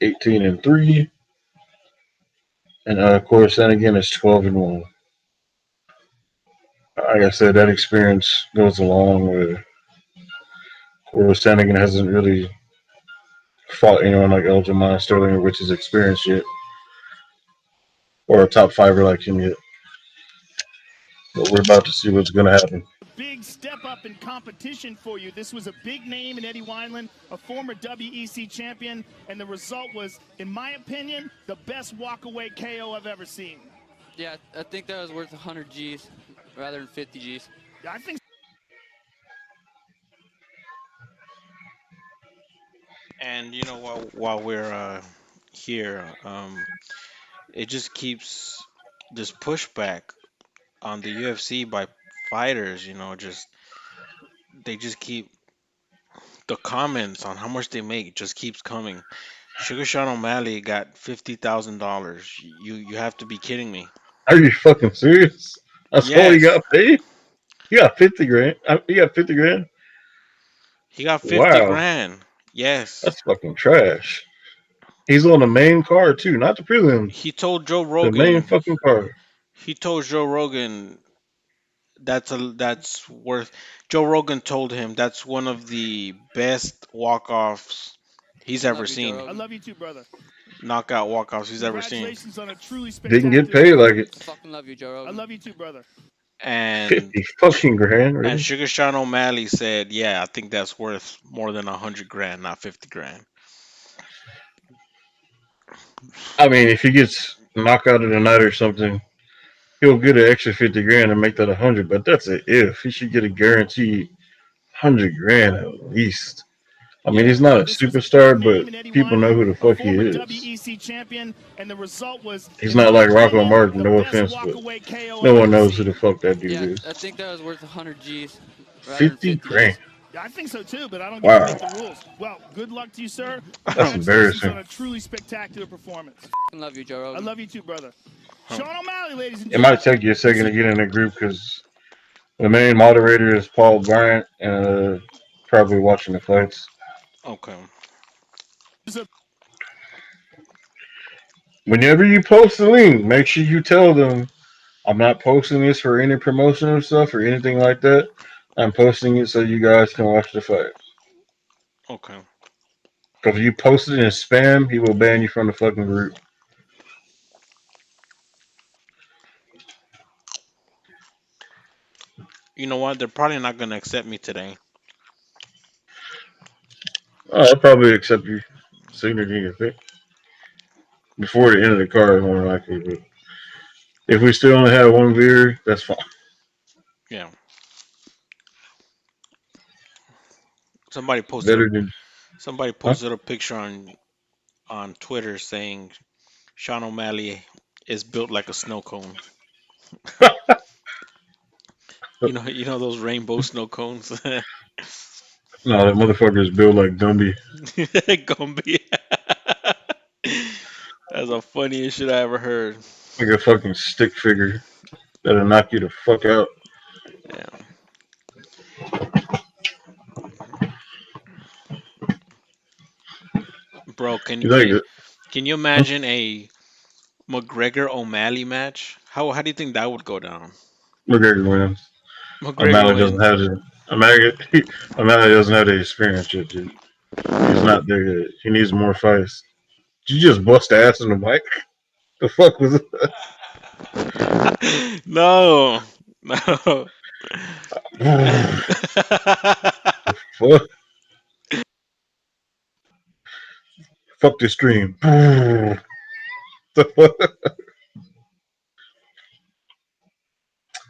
[SPEAKER 2] 18-3, and Corey Sandhagen is 12-1. Like I said, that experience goes along with where Sandhagen hasn't really fought anyone like Aljamain Sterling, which is experienced yet, or a top fiver like him yet. But we're about to see what's going to happen.
[SPEAKER 5] Big step up in competition for you. This was a big name in Eddie Wineland, a former WEC champion, and the result was, in my opinion, the best walkaway KO I've ever seen.
[SPEAKER 6] Yeah, I think that was worth 100 G's rather than 50 G's.
[SPEAKER 5] Yeah, I think.
[SPEAKER 1] And you know, while we're here, it just keeps this pushback on the UFC by fighters. You know, just they just keep the comments on how much they make just keeps coming. Sugar Sean O'Malley got $50,000. You have to be kidding me.
[SPEAKER 2] Are you fucking serious? That's all he
[SPEAKER 1] Yes,
[SPEAKER 2] got paid? He got 50 grand. He got 50 grand?
[SPEAKER 1] he got 50
[SPEAKER 2] Wow.
[SPEAKER 1] grand. Yes.
[SPEAKER 2] That's fucking trash. He's on the main card too, not the prelims.
[SPEAKER 1] He told Joe
[SPEAKER 2] The main
[SPEAKER 1] Rogan.
[SPEAKER 2] fucking card.
[SPEAKER 1] He told Joe Rogan that's worth. Joe Rogan told him that's one of the best walk-offs he's
[SPEAKER 6] I
[SPEAKER 1] ever
[SPEAKER 6] love you, Joe
[SPEAKER 1] seen.
[SPEAKER 5] I
[SPEAKER 6] Rogan.
[SPEAKER 5] love you too, brother.
[SPEAKER 1] Knockout walk-offs he's ever seen.
[SPEAKER 5] Congratulations on a truly
[SPEAKER 2] Didn't get
[SPEAKER 5] spectacular.
[SPEAKER 2] paid like it.
[SPEAKER 6] Fucking love you, Joe
[SPEAKER 5] I
[SPEAKER 6] Rogan.
[SPEAKER 5] love you too, brother.
[SPEAKER 1] And
[SPEAKER 2] 50 fucking grand, really?
[SPEAKER 1] and Sugar Sean O'Malley said, "Yeah, I think that's worth more than 100 grand, not 50 grand."
[SPEAKER 2] I mean, if he gets knocked out of the night or something, he'll get an extra 50 grand and make that 100. But that's a if. He should get a guaranteed 100 grand at least. I mean, he's
[SPEAKER 5] Yeah,
[SPEAKER 2] not a
[SPEAKER 5] this was a
[SPEAKER 2] superstar,
[SPEAKER 5] big
[SPEAKER 2] but
[SPEAKER 5] name in Eddie
[SPEAKER 2] people know
[SPEAKER 5] Wineland,
[SPEAKER 2] who the
[SPEAKER 5] a
[SPEAKER 2] fuck he
[SPEAKER 5] former
[SPEAKER 2] is.
[SPEAKER 5] WEC champion, and the result was,
[SPEAKER 2] He's
[SPEAKER 5] in
[SPEAKER 2] not
[SPEAKER 5] my
[SPEAKER 2] like Rocco
[SPEAKER 5] opinion,
[SPEAKER 2] Martin.
[SPEAKER 5] the
[SPEAKER 2] No
[SPEAKER 5] best
[SPEAKER 2] offense, but
[SPEAKER 5] walkaway KO
[SPEAKER 2] no
[SPEAKER 5] I've
[SPEAKER 2] one
[SPEAKER 5] ever
[SPEAKER 2] knows who the
[SPEAKER 5] seen.
[SPEAKER 2] fuck that dude
[SPEAKER 6] Yeah,
[SPEAKER 2] is.
[SPEAKER 6] I think that was worth 100 G's rather than
[SPEAKER 2] 50
[SPEAKER 6] 50
[SPEAKER 2] grand.
[SPEAKER 6] G's.
[SPEAKER 5] Yeah, I think so too, but I don't get to
[SPEAKER 2] Wow,
[SPEAKER 5] make the rules. Well, good luck to you, sir.
[SPEAKER 2] that's
[SPEAKER 5] Congratulations
[SPEAKER 2] embarrassing.
[SPEAKER 5] on a truly spectacular performance.
[SPEAKER 6] I love you, Joe
[SPEAKER 5] I
[SPEAKER 6] Rogan.
[SPEAKER 5] love you too, brother. Sean O'Malley, ladies and
[SPEAKER 2] It might
[SPEAKER 5] gentlemen.
[SPEAKER 2] take you a second to get in the group because the main moderator is Paul Bryant, and probably watching the fights.
[SPEAKER 1] Okay.
[SPEAKER 2] Whenever you post the link, make sure you tell them I'm not posting this for any promotional stuff or anything like that. I'm posting it so you guys can watch the fight.
[SPEAKER 1] Okay.
[SPEAKER 2] Because if you post it in spam, he will ban you from the fucking group.
[SPEAKER 1] You know what? They're probably not gonna accept me today.
[SPEAKER 2] Oh, I'll probably accept your signature in your pick before the end of the card, more likely. But if we still only have one viewer, that's fine.
[SPEAKER 1] Yeah. Somebody posted a
[SPEAKER 2] Better than,
[SPEAKER 1] somebody
[SPEAKER 2] huh?
[SPEAKER 1] posted a picture on Twitter saying Sean O'Malley is built like a snow cone. You know those rainbow snow cones.
[SPEAKER 2] No, that motherfucker is built like Gumby,
[SPEAKER 1] Gumby. That's the funniest shit I ever heard.
[SPEAKER 2] like a fucking stick figure that'll knock you the fuck out.
[SPEAKER 1] Yeah. Bro, can you
[SPEAKER 2] You like
[SPEAKER 1] can
[SPEAKER 2] it?
[SPEAKER 1] can you imagine a McGregor O'Malley match? How do you think that would go down?
[SPEAKER 2] McGregor wins.
[SPEAKER 1] McGregor
[SPEAKER 2] O'Malley doesn't
[SPEAKER 1] wins.
[SPEAKER 2] have the O'Malley doesn't have the experience yet, dude. He's not there yet. He needs more fights. Did you just bust ass in the mic? The fuck was
[SPEAKER 1] No. No.
[SPEAKER 2] that? Fuck, fuck this stream. The fuck?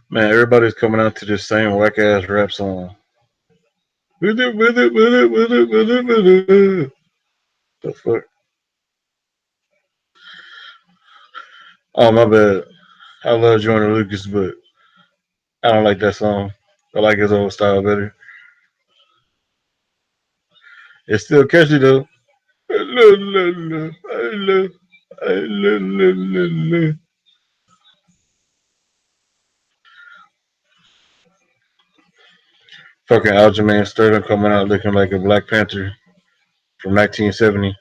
[SPEAKER 2] Man, everybody's coming out to this same whack ass rap song. With it, with it, with it, with it, with it, with it. The fuck? Oh my bad. I love Joyner Lucas, but I don't like that song. I like his old style better. It's still catchy though. I love, I love. Fucking Aljamain Sterling coming out looking like a Black Panther from 1970.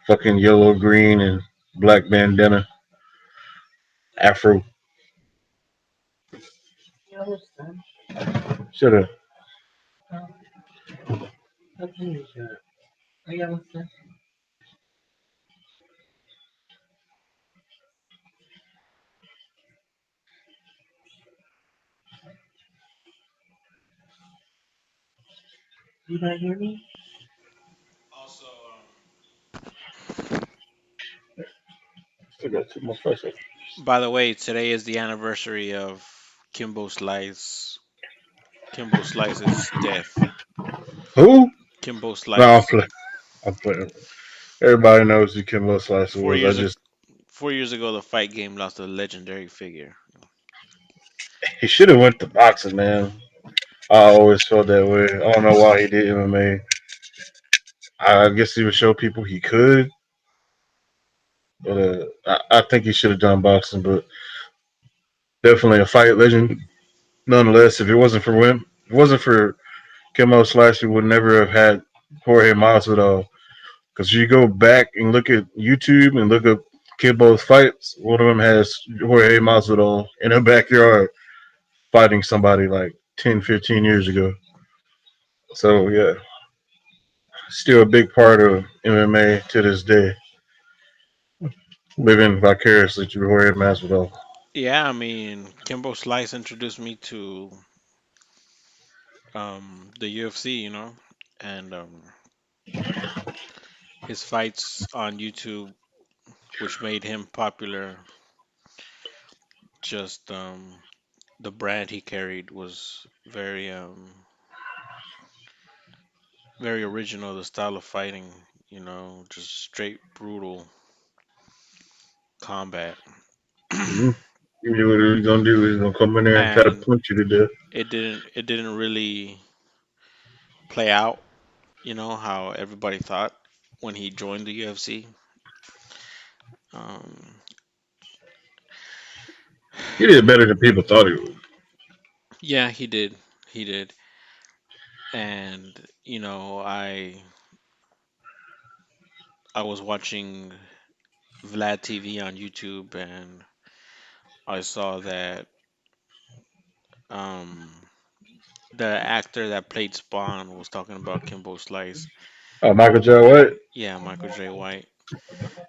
[SPEAKER 2] Fucking yellow, green, and black bandana, afro. Shut up.
[SPEAKER 1] Also,
[SPEAKER 2] Still got two more fights.
[SPEAKER 1] by the way, today is the anniversary of Kimbo Slice's death.
[SPEAKER 2] Who?
[SPEAKER 1] Kimbo
[SPEAKER 2] No, I'm
[SPEAKER 1] Slice.
[SPEAKER 2] playing. I'm playing. Everybody knows who Kimbo Slicer
[SPEAKER 1] Four
[SPEAKER 2] was. I
[SPEAKER 1] years ag-
[SPEAKER 2] just
[SPEAKER 1] 4 years ago, the fight game lost a legendary figure.
[SPEAKER 2] he should have went to boxing, man. I always felt that way. I don't know why he did MMA. I guess he would show people he could, but I think he should have done boxing. But definitely a fight legend, nonetheless. If it wasn't for him, if it wasn't for Kimbo Slicer, we would never have had Jorge Masvidal. Because you go back and look at YouTube and look up Kimbo's fights, one of them has Jorge Masvidal in a backyard fighting somebody like 10, 15 years ago. So yeah, still a big part of MMA to this day, living vicariously through Jorge Masvidal.
[SPEAKER 1] Yeah, I mean, Kimbo Slice introduced me to the UFC, and his fights on YouTube, which made him popular. Just the brand he carried was very very original. The style of fighting, just straight brutal combat.
[SPEAKER 2] Mm-hmm. You knew what he was gonna do. He was gonna come in there and try to
[SPEAKER 1] And
[SPEAKER 2] punch you to death.
[SPEAKER 1] it didn't really play out, how everybody thought when he joined the UFC. Um,
[SPEAKER 2] He did better than people thought he would.
[SPEAKER 1] yeah, he did, and I was watching Vlad TV on YouTube, and I saw that um, the actor that played Spawn was talking about Kimbo Slice.
[SPEAKER 2] Oh, Michael J. White.
[SPEAKER 1] Yeah, Michael J. White,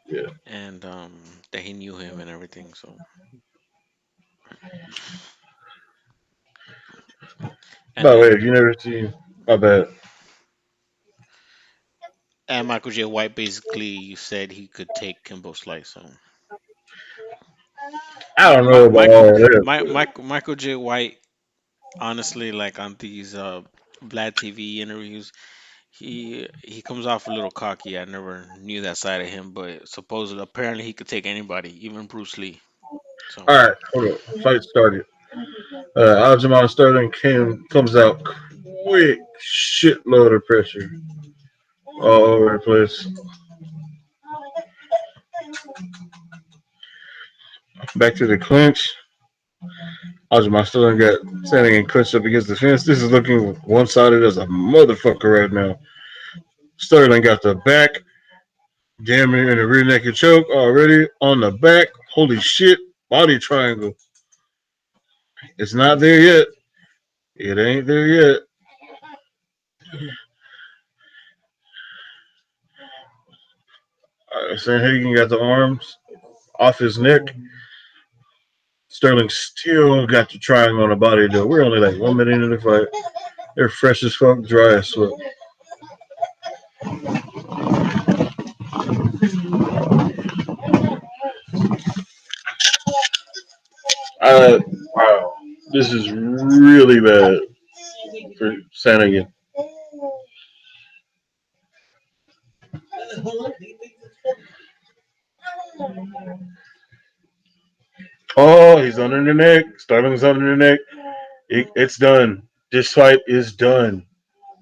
[SPEAKER 2] Yeah.
[SPEAKER 1] and that he knew him and everything. So, and
[SPEAKER 2] By the way,
[SPEAKER 1] then
[SPEAKER 2] if you never seen, my bad.
[SPEAKER 1] and Michael J. White basically said he could take Kimbo Slice. So,
[SPEAKER 2] I
[SPEAKER 1] my,
[SPEAKER 2] don't
[SPEAKER 1] my,
[SPEAKER 2] know about
[SPEAKER 1] Michael,
[SPEAKER 2] all that,
[SPEAKER 1] Michael J. White, honestly, like on these Vlad TV interviews, he comes off a little cocky. I never knew that side of him, but supposedly, apparently, he could take anybody, even Bruce Lee. So,
[SPEAKER 2] but all right, hold up. Fight started. Aljamain Sterling comes out quick, shitload of pressure all over the place. Back to the clinch. Aljamain Sterling got standing and clenched up against the fence. This is looking one-sided as a motherfucker right now. Sterling got the back, damn near in a rear naked choke already on the back. Holy shit, body triangle. It's not there yet. It ain't there yet. Sanhagen got the arms off his neck. Sterling still got the triangle on the body though. We're only like 1 minute into the fight. They're fresh as fuck, dry as sweat. Wow, this is really bad for Sanigan. Oh, he's under the neck. Sterling's under the neck. It's done. This fight is done.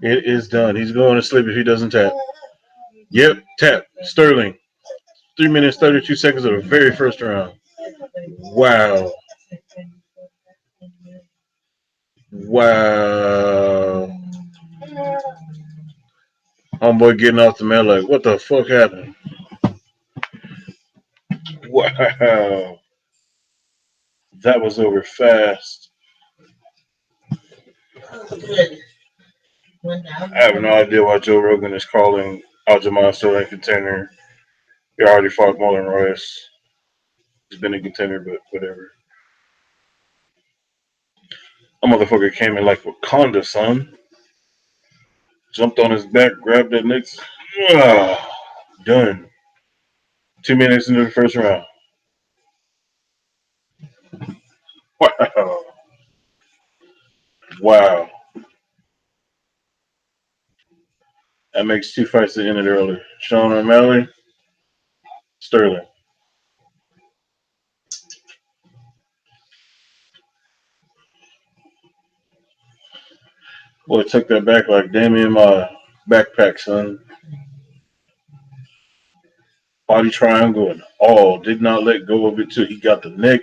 [SPEAKER 2] It is done. He's going to sleep if he doesn't tap. Yep, tap. Sterling. 3 minutes, 32 seconds of the very first round. Wow. Wow. Homeboy getting off the mat like, what the fuck happened? Wow. That was over fast. I have no idea why Joe Rogan is calling Aljamain Sterling contender. He already fought Marlon Royce. He's been a contender, but whatever. A motherfucker came in like Wakanda, son. Jumped on his back, grabbed that neck. Done. 2 minutes into the first round. Wow. Wow. That makes two fights that ended early. Sean O'Malley, Sterling. Boy, took that back like Damien my backpack, son. Body triangle and all. Did not let go of it till he got the neck.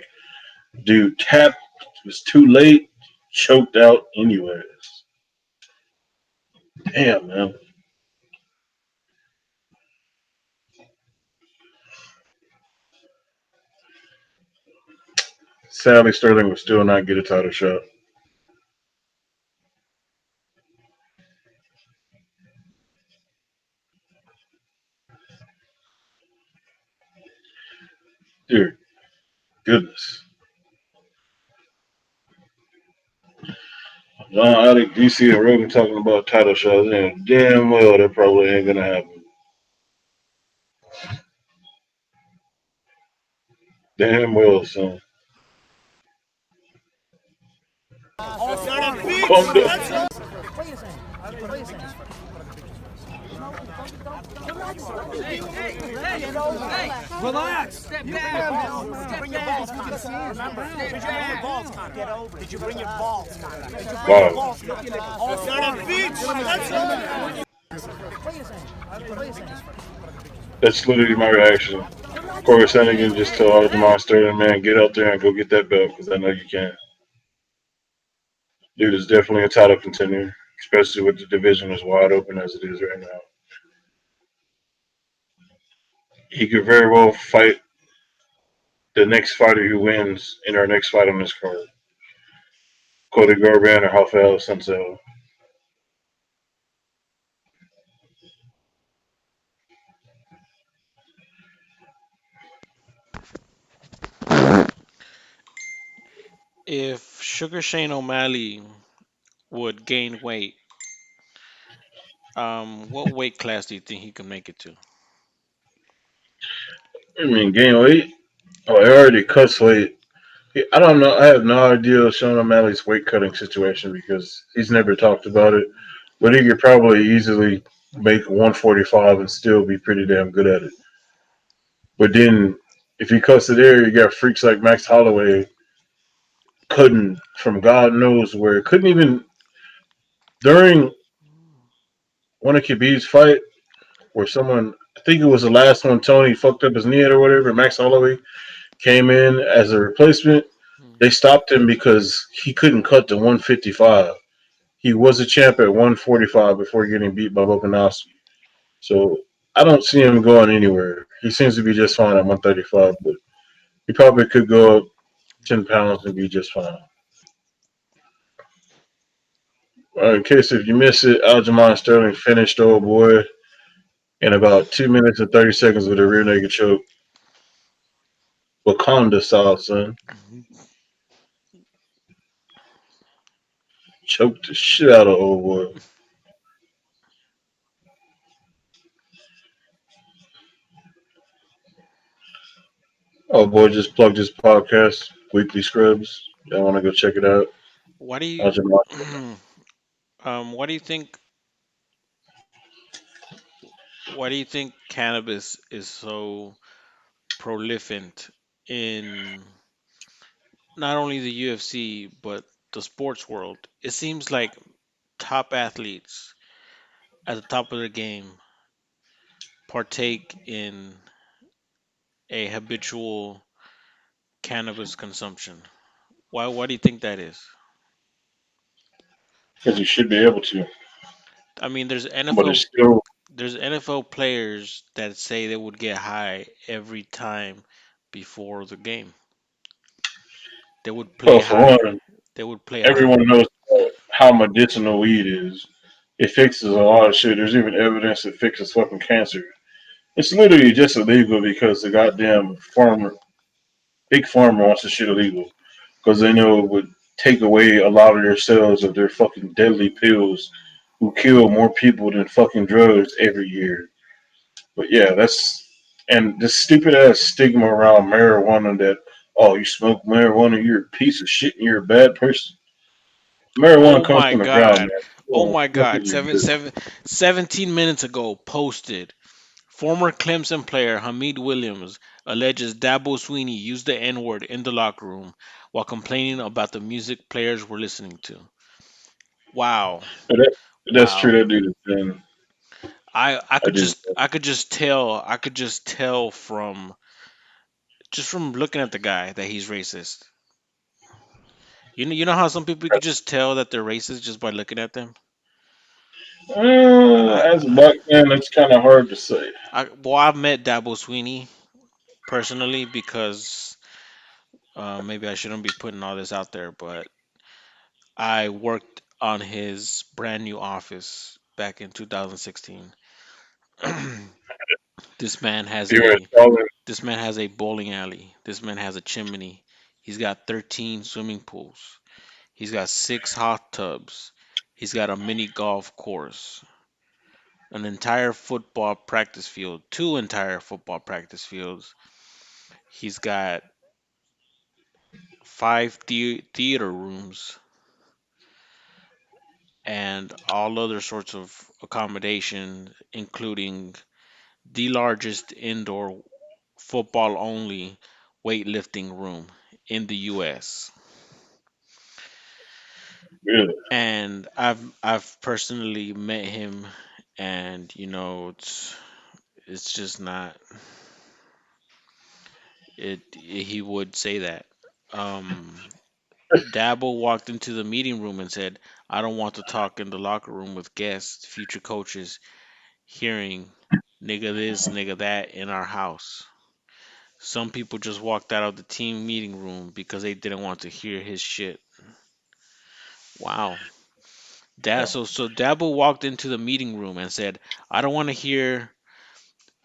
[SPEAKER 2] Dude tapped. It was too late. Choked out anyways. Damn, man. Sadly, Sterling would still not get a title shot. Dude, goodness. John Alec, DC, and Rogan talking about title shots, and damn well that probably ain't gonna happen. Damn well, son. Calm down.
[SPEAKER 4] Relax.
[SPEAKER 2] Wow. That's literally my reaction. Corey Sandhagen just tell Aljamain Sterling, man, get out there and go get that belt because I know you can. Dude is definitely a title contender, especially with the division as wide open as it is right now. He could very well fight the next fighter who wins in our next fight on this card. Cody Garbrandt or Rafael Sanzal.
[SPEAKER 1] If Sugar Shane O'Malley would gain weight, what weight class do you think he can make it to?
[SPEAKER 2] I mean, gain weight? Oh, he already cuts weight. I don't know. I have no idea of Sean O'Malley's weight cutting situation because he's never talked about it. But he could probably easily make 145 and still be pretty damn good at it. But then if he cuts it there, you got freaks like Max Holloway couldn't from God knows where. Couldn't even during one of Khabib's fight where someone I think it was the last one Tony fucked up his knee or whatever. Max Holloway came in as a replacement. They stopped him because he couldn't cut to 155. He was a champ at 145 before getting beat by Volkanovski. So I don't see him going anywhere. He seems to be just fine at 135, but he probably could go up 10 pounds and be just fine. In case if you miss it, Aljamain Sterling finished old boy in about 2 minutes and 30 seconds with a rear naked choke. Wakanda style, son. Choked the shit out of old boy. Old boy just plugged his podcast, Weekly Scrubs. Y'all want to go check it out?
[SPEAKER 1] Why do you,
[SPEAKER 2] Aljamain.
[SPEAKER 1] why do you think, why do you think cannabis is so prolific in not only the UFC but the sports world? It seems like top athletes at the top of their game partake in a habitual cannabis consumption. Why do you think that is?
[SPEAKER 2] Because you should be able to.
[SPEAKER 1] I mean,
[SPEAKER 2] But it's still,
[SPEAKER 1] there's NFL players that say they would get high every time before the game. They would play
[SPEAKER 2] well, for
[SPEAKER 1] high.
[SPEAKER 2] one,
[SPEAKER 1] They would play high.
[SPEAKER 2] everyone knows how medicinal weed is. It fixes a lot of shit. There's even evidence it fixes fucking cancer. It's literally just illegal because the goddamn farmer, big pharma wants the shit illegal because they know it would take away a lot of their sales of their fucking deadly pills who kill more people than fucking drugs every year. But yeah, that's and this stupid ass stigma around marijuana that oh you smoke marijuana you're a piece of shit and you're a bad person. Marijuana
[SPEAKER 1] Oh
[SPEAKER 2] comes
[SPEAKER 1] my
[SPEAKER 2] from the ground,
[SPEAKER 1] God.
[SPEAKER 2] man.
[SPEAKER 1] Oh
[SPEAKER 2] Oh,
[SPEAKER 1] my
[SPEAKER 2] smoking
[SPEAKER 1] God.
[SPEAKER 2] you're good.
[SPEAKER 1] 17 minutes ago posted. Former Clemson player Hamid Williams alleges Dabo Sweeney used the N word in the locker room while complaining about the music players were listening to. Wow.
[SPEAKER 2] But that's true.
[SPEAKER 1] Wow.
[SPEAKER 2] That dude is done. I did.
[SPEAKER 1] I could just tell from just from looking at the guy that he's racist. You know how some people you could just tell that they're racist just by looking at them. I
[SPEAKER 2] As a black man, that's kind of hard to say.
[SPEAKER 1] I've met Dabo Sweeney personally because maybe I shouldn't be putting all this out there, but I worked on his brand new office back in 2016. this man has
[SPEAKER 2] If you were
[SPEAKER 1] a
[SPEAKER 2] calling,
[SPEAKER 1] this man has a bowling alley. This man has a chimney. He's got 13 swimming pools. He's got 6 hot tubs. He's got a mini golf course, an entire football practice field, 2 entire football practice fields. He's got 5 theater rooms. and all other sorts of accommodation, including the largest indoor football only weightlifting room in the US.
[SPEAKER 2] Really?
[SPEAKER 1] And I've personally met him, and it's just not it he would say that. Dabo walked into the meeting room and said, "I don't want to talk in the locker room with guests, future coaches hearing nigga this, nigga that in our house." Some people just walked out of the team meeting room because they didn't want to hear his shit. Wow. So Dabo walked into the meeting room and said, "I don't want to hear."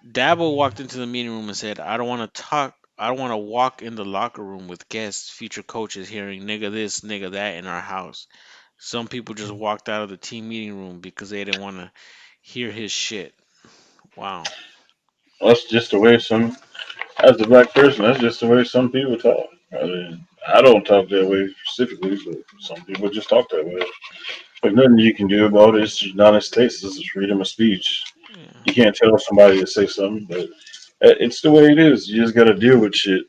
[SPEAKER 1] Dabo walked into the meeting room and said, "I don't want to talk. I don't want to walk in the locker room with guests, future coaches hearing nigga this, nigga that in our house." Some people just walked out of the team meeting room because they didn't want to hear his shit. Wow.
[SPEAKER 2] That's just the way some, as a black person, that's just the way some people talk. I mean, I don't talk that way specifically, but some people just talk that way. But nothing you can do about it. It's the United States. This is freedom of speech.
[SPEAKER 1] Yeah.
[SPEAKER 2] You can't tell somebody to say something, but it's the way it is. You just got to deal with shit.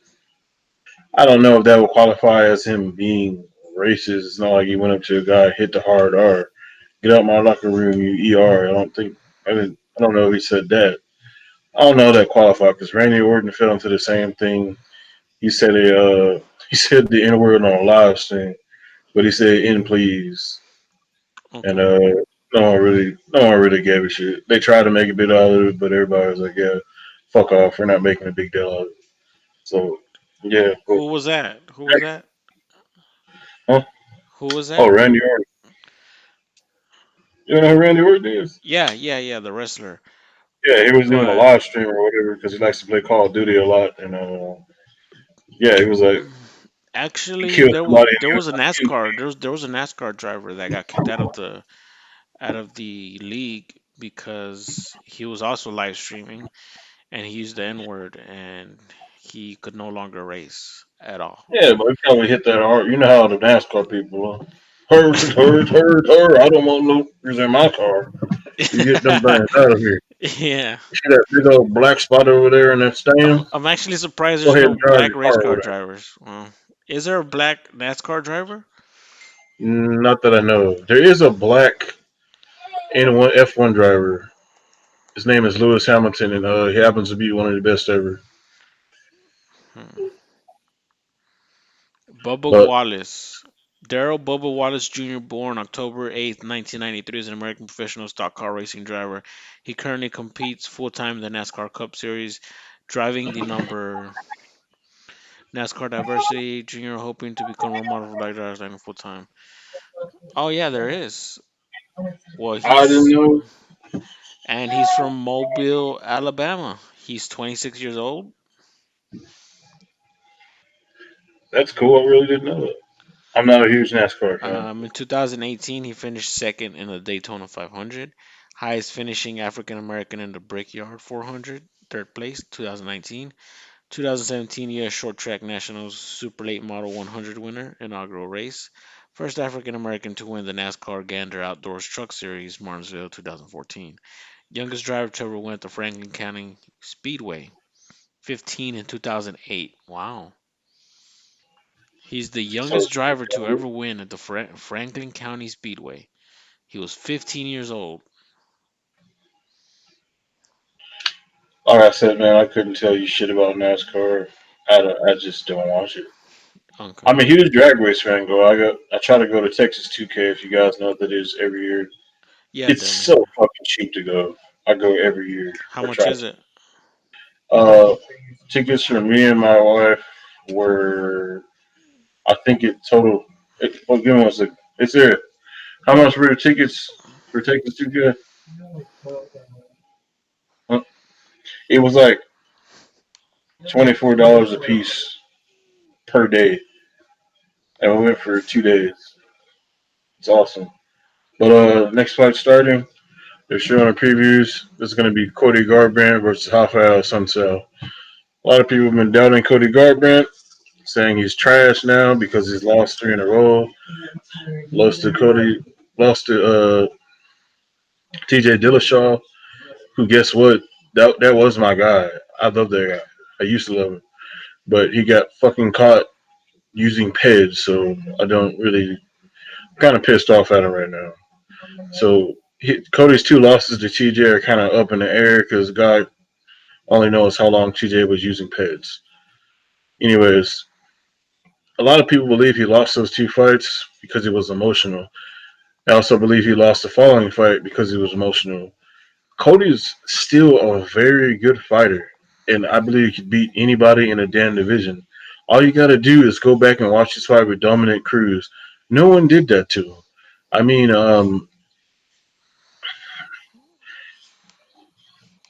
[SPEAKER 2] I don't know if that would qualify as him being racist. It's not like he went up to a guy, hit the hard R, get out my locker room, you ER. I don't think. I don't know if he said that. I don't know if that qualified because Randy Orton fell into the same thing. He said he said the N word on a live stream, but he said "in please," and
[SPEAKER 1] Okay.
[SPEAKER 2] no one really gave a shit. They tried to make a bit out of it, but everybody was like, "Yeah, fuck off. We're not making a big deal out of it." So yeah, but
[SPEAKER 1] Who was that? Who was that?
[SPEAKER 2] huh?
[SPEAKER 1] Who was
[SPEAKER 2] Oh,
[SPEAKER 1] that?
[SPEAKER 2] Randy Orton. You know who Randy Orton is?
[SPEAKER 1] Yeah, yeah, yeah, the wrestler.
[SPEAKER 2] Yeah, he was doing a
[SPEAKER 1] But
[SPEAKER 2] live stream or whatever because he likes to play Call of Duty a lot, and yeah, he was like he
[SPEAKER 1] actually,
[SPEAKER 2] killed somebody. And
[SPEAKER 1] there
[SPEAKER 2] he was
[SPEAKER 1] was a
[SPEAKER 2] like, "Shoot."
[SPEAKER 1] NASCAR there was a NASCAR driver that got kicked out of the league because he was also live streaming and he used the N word and he could no longer race at all.
[SPEAKER 2] Yeah, but he probably hit that hard. You know how the NASCAR people are. Hurt, hurt, hurt, hurt. I don't want no cars in my car. You get them things out of here.
[SPEAKER 1] Yeah,
[SPEAKER 2] You see that big old black spot over there in that stand?
[SPEAKER 1] I'm actually surprised
[SPEAKER 2] Go
[SPEAKER 1] there's
[SPEAKER 2] ahead
[SPEAKER 1] no
[SPEAKER 2] and drive
[SPEAKER 1] black
[SPEAKER 2] your
[SPEAKER 1] race
[SPEAKER 2] car over
[SPEAKER 1] car
[SPEAKER 2] there.
[SPEAKER 1] drivers. Well, is there a black NASCAR driver?
[SPEAKER 2] Not that I know of. There is a black N1 F1 driver. His name is Lewis Hamilton, and he happens to be one of the best ever.
[SPEAKER 1] Hmm. Bubba
[SPEAKER 2] But
[SPEAKER 1] Wallace. Daryl Bubba Wallace Jr., born October 8th, 1993, is an American professional stock car racing driver. He currently competes full time in the NASCAR Cup Series, driving the number NASCAR Diversity Jr., hoping to become role model for black drivers like full time. Oh, yeah, there is. Well,
[SPEAKER 2] I didn't know.
[SPEAKER 1] he's from Mobile, Alabama. He's 26 years old.
[SPEAKER 2] That's cool. I really didn't know that. I'm not a huge NASCAR fan.
[SPEAKER 1] In 2018, he finished second in the Daytona 500, highest finishing African American in the Brickyard 400, third place, 2019. 2017 U.S. Short Track Nationals Super Late Model 100 winner, inaugural race. First African American to win the NASCAR Gander Outdoors Truck Series, Martinsville, 2014. Youngest driver to ever win at the Franklin County Speedway, 15 in 2008. Wow. He's the
[SPEAKER 2] So,
[SPEAKER 1] youngest driver to ever win at the Franklin County Speedway. He was 15 years old.
[SPEAKER 2] like I said, man, I couldn't tell you shit about NASCAR. I just don't watch it.
[SPEAKER 1] Okay.
[SPEAKER 2] I'm a huge drag race fan. I try to go to Texas 2K if you guys know what that is every year.
[SPEAKER 1] Yeah,
[SPEAKER 2] It's
[SPEAKER 1] Denny.
[SPEAKER 2] so fucking cheap to go. I go every year
[SPEAKER 1] How
[SPEAKER 2] or
[SPEAKER 1] much
[SPEAKER 2] try
[SPEAKER 1] is
[SPEAKER 2] to.
[SPEAKER 1] it?
[SPEAKER 2] Uh, Tickets for me and my wife were I think it total. Well, give me one second. It's there. How much were the tickets for Texas 2K? Huh? It was like $24 a piece per day, and we went for 2 days. It's awesome. But next fight starting, they're showing the previews. This is going to be Cody Garbrandt versus Rafael Sunsel. A lot of people have been doubting Cody Garbrandt, saying he's trash now because he's lost three in a row. Lost to Cody. lost to TJ Dillashaw, who, guess what? That was my guy. I love that guy. I used to love him. But he got fucking caught using PEDs, so I don't really kind of pissed off at him right now. So Cody's 2 losses to TJ are kind of up in the air because God only knows how long TJ was using PEDs. Anyways, a lot of people believe he lost those 2 fights because he was emotional. I also believe he lost the following fight because he was emotional. Cody's still a very good fighter, and I believe he could beat anybody in a damn division. All you got to do is go back and watch this fight with Dominic Cruz. No one did that to him. I mean,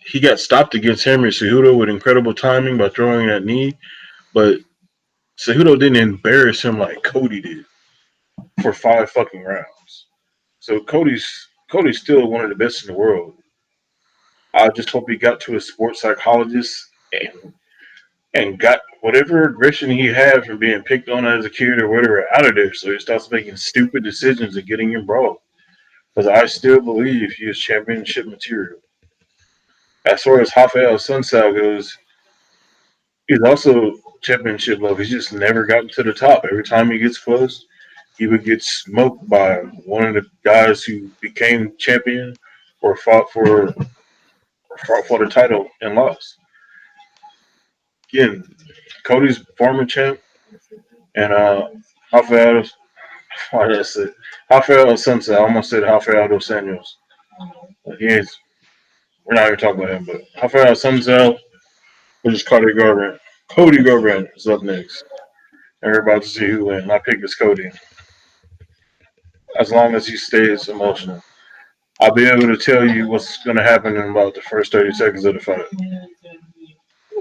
[SPEAKER 2] he got stopped against Henry Cejudo with incredible timing by throwing that knee, but Cejudo didn't embarrass him like Cody did for 5 fucking rounds. So Cody's still one of the best in the world. I just hope he got to a sports psychologist and got whatever aggression he had from being picked on as a kid or whatever out of there, so he starts making stupid decisions and getting involved. Because I still believe he is championship material. As far as Rafael Sunsao goes, he's also championship level. He's just never gotten to the top. Every time he gets close, he would get smoked by one of the guys who became champion or fought for the title and lost. Again, Cody's former champ and Rafael. Why did I say Rafael Sunsao? I almost said Rafael dos Anjos. We're not even talking about him, but Rafael Sunsao, which is Cody Garbrandt. Cody Garbrandt is up next. And we're about to see who wins. My pick is Cody. As long as he stays emotional. I'll be able to tell you what's going to happen in about the first 30 seconds of the fight.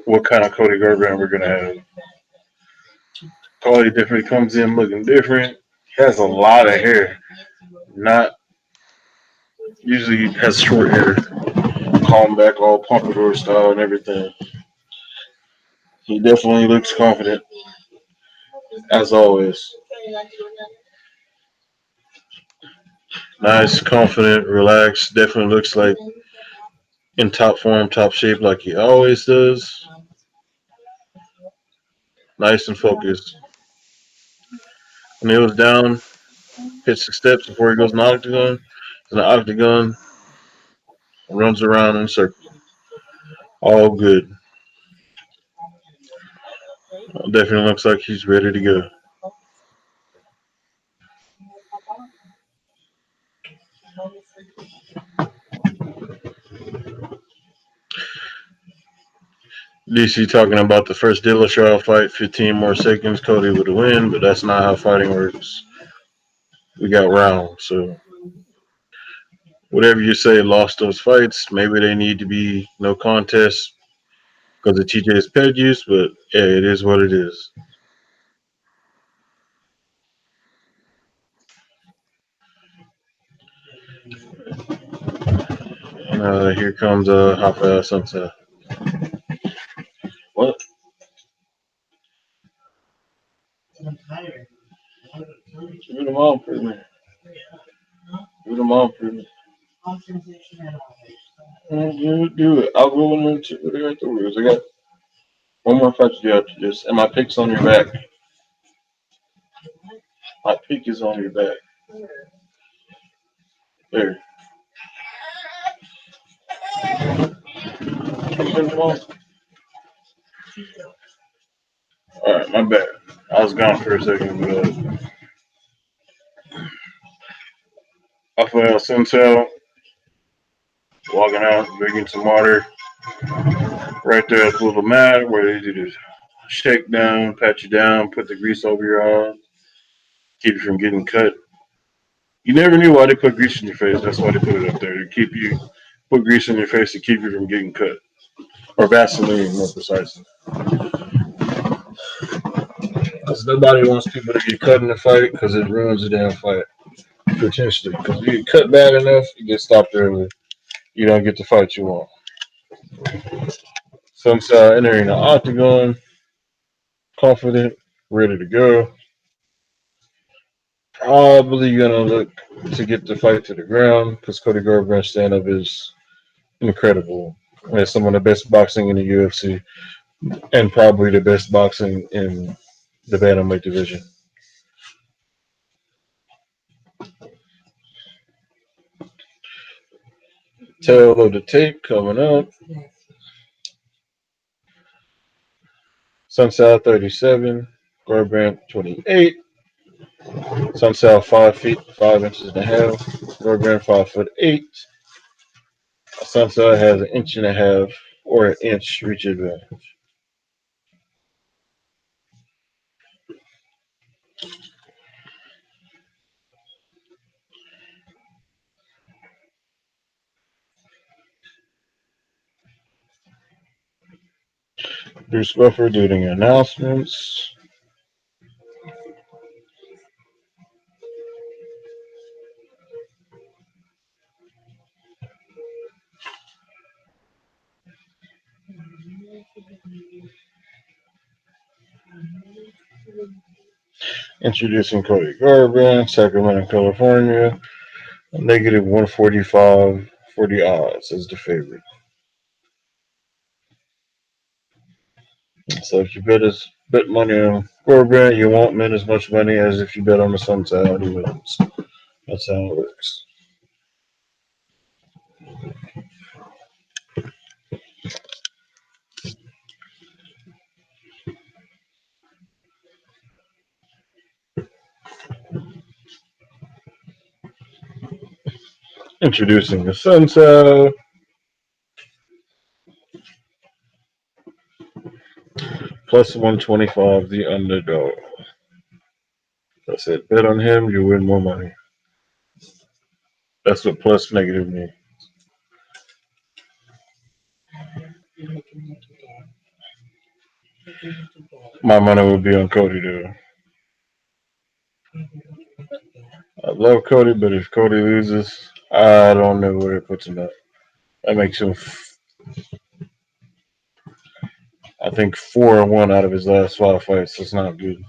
[SPEAKER 2] What kind of Cody Garbrandt we're going to have. Cody definitely comes in looking different. He has a lot of hair. Not usually has short hair. Calm back, all pompadour style and everything. He definitely looks confident, as always. Nice, confident, relaxed. Definitely looks like in top form, top shape, like he always does. Nice and focused. Kneels down, hits the steps before he goes in the octagon. In the octagon, runs around in a circle. All good. Definitely looks like he's ready to go. DC talking about the first Dillashaw fight, 15 more seconds, Cody would win, but that's not how fighting works. We got rounds, so whatever you say, lost those fights. Maybe they need to be no contest because of TJ's ped use, but yeah, it is what it is. Here comes Rafael Sunsao. What? Do them all for me. Do them all for me. Do it. I'll go into it afterwards. I got one more fight to do after this, and my pick's on your back. My pick is on your back. There. Alright, my bad. I was gone for a second, but Rafael Sunsao walking out, drinking some water. Right there at the little mat where they do the shake down, pat you down, put the grease over your arm, keep you from getting cut. You never knew why they put grease in your face. That's why they put it up there to put grease in your face to keep you from getting cut, or Vaseline, more precisely. Because nobody wants people to get cut in the fight because it ruins the damn fight potentially. Because you get cut bad enough, you get stopped early. You don't get the fight you want. Sunsao entering the octagon, confident, ready to go. Probably gonna look to get the fight to the ground because Cody Garbrandt's stand up is incredible. It's some of the best boxing in the UFC and probably the best boxing in the bantamweight division. Tail of the tape coming up. Sunsal 37, Garbrandt 28. Sunsal 5 feet 5 inches and a half. Garbrandt 5'8". Sunsal has an inch and a half or an inch reach advantage. Bruce Buffer doing announcements. Introducing Cody Garbrandt, Sacramento, California. Negative 145 for the odds as the favorite. So if you bet money on Garbrandt, you won't win as much money as if you bet on the Sunsal. He wins. That's how it works. Introducing the Sunsal. Plus 125, the underdog. I said, bet on him, you win more money. That's what plus negative means. My money would be on Cody, though. I love Cody, but if Cody loses, I don't know where it puts him at. That makes him, I think, 4-1 out of his last 5 fights. That's not good.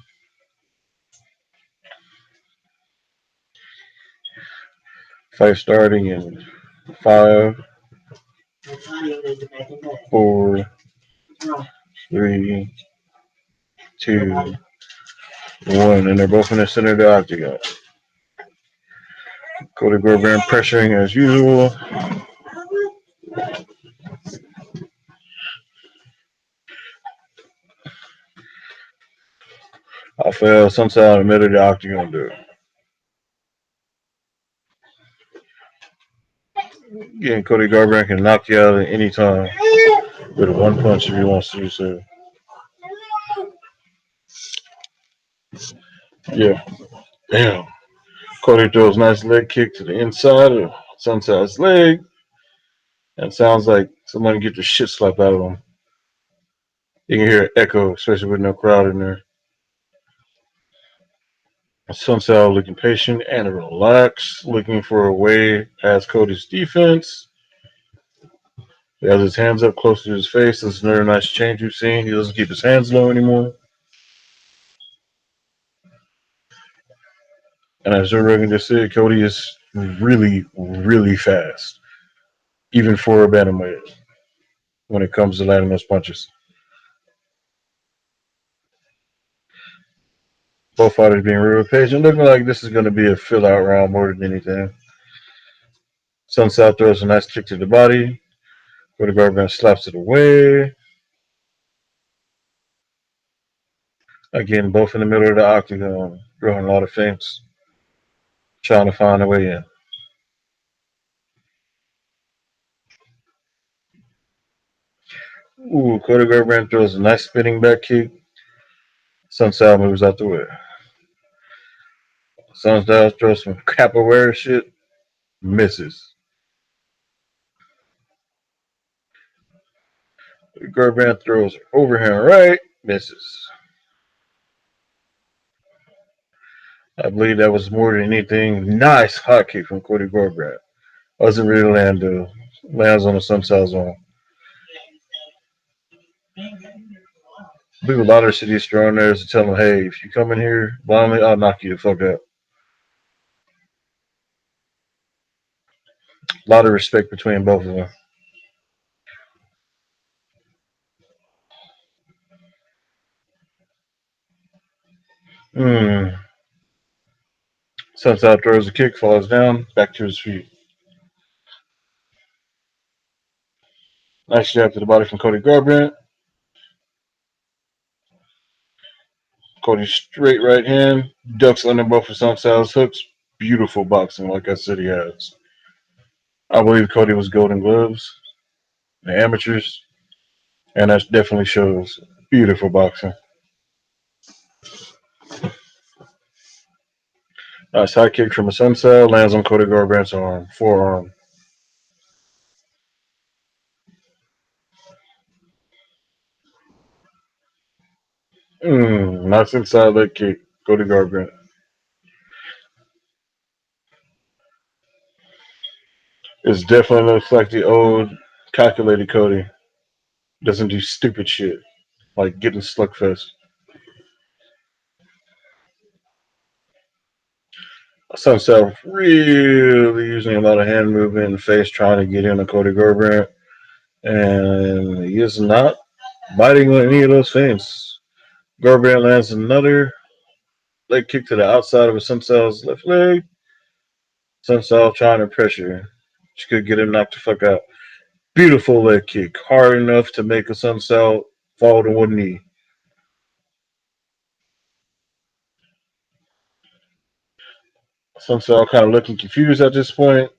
[SPEAKER 2] Fight starting in 5, 4, 3, 2, 1, and they're both in the center of the octagon. Cody Garbrandt pressuring as usual. Rafael Sunsal in the middle of the octagon, dude. Again, Cody Garbrandt can knock you out at any time with a one punch if he wants to. So, yeah. Damn. Cody throws a nice leg kick to the inside of Sunsal's leg. And sounds like somebody get the shit slapped out of him. You can hear an echo, especially with no crowd in there. Sunsal looking patient and relaxed, looking for a way past Cody's defense. He has his hands up close to his face. That's another nice change we've seen. He doesn't keep his hands low anymore. And as Joe Rogan just said, Cody is really, really fast, even for a bantamweight, when it comes to landing those punches. Both fighters being real patient, looking like this is going to be a fill-out round more than anything. Sunsal throws a nice kick to the body. Cody Garbrandt slaps it away. Again, both in the middle of the octagon, throwing a lot of feints, trying to find a way in. Ooh, Cody Garbrandt throws a nice spinning back kick. Sunsal moves out the way. Sunsal throws some capoeira shit. Misses. Garbrandt throws overhand right. Misses. I believe that was more than anything. Nice hot kick from Cody Garbrandt. Wasn't really land though. Lands on the Sunsal zone. I believe a lot of cities throwing there to tell them, hey, if you come in here blindly, I'll knock you the fuck out. A lot of respect between both of them. Hmm. Sunset throws a kick, falls down, back to his feet. Nice jab to the body from Cody Garbrandt. Cody straight right hand, ducks under both of Sunset's hooks. Beautiful boxing, like I said he has. I believe Cody was Golden Gloves, the amateurs, and that definitely shows beautiful boxing. Nice high kick from a Sunset, lands on Cody Garbrandt's arm, forearm. Nice inside leg kick, Cody Garbrandt. It definitely looks like the old calculated Cody. Doesn't do stupid shit like getting slugfest. Sunset really using a lot of hand movement and face trying to get into Cody Garbrandt, and he is not biting on any of those feints. Garbrandt lands another leg kick to the outside of a Sunset's left leg. Sunset trying to pressure. She could get him knocked the fuck out. Beautiful leg kick, hard enough to make a Sunset fall to one knee. Sunset kind of looking confused at this point.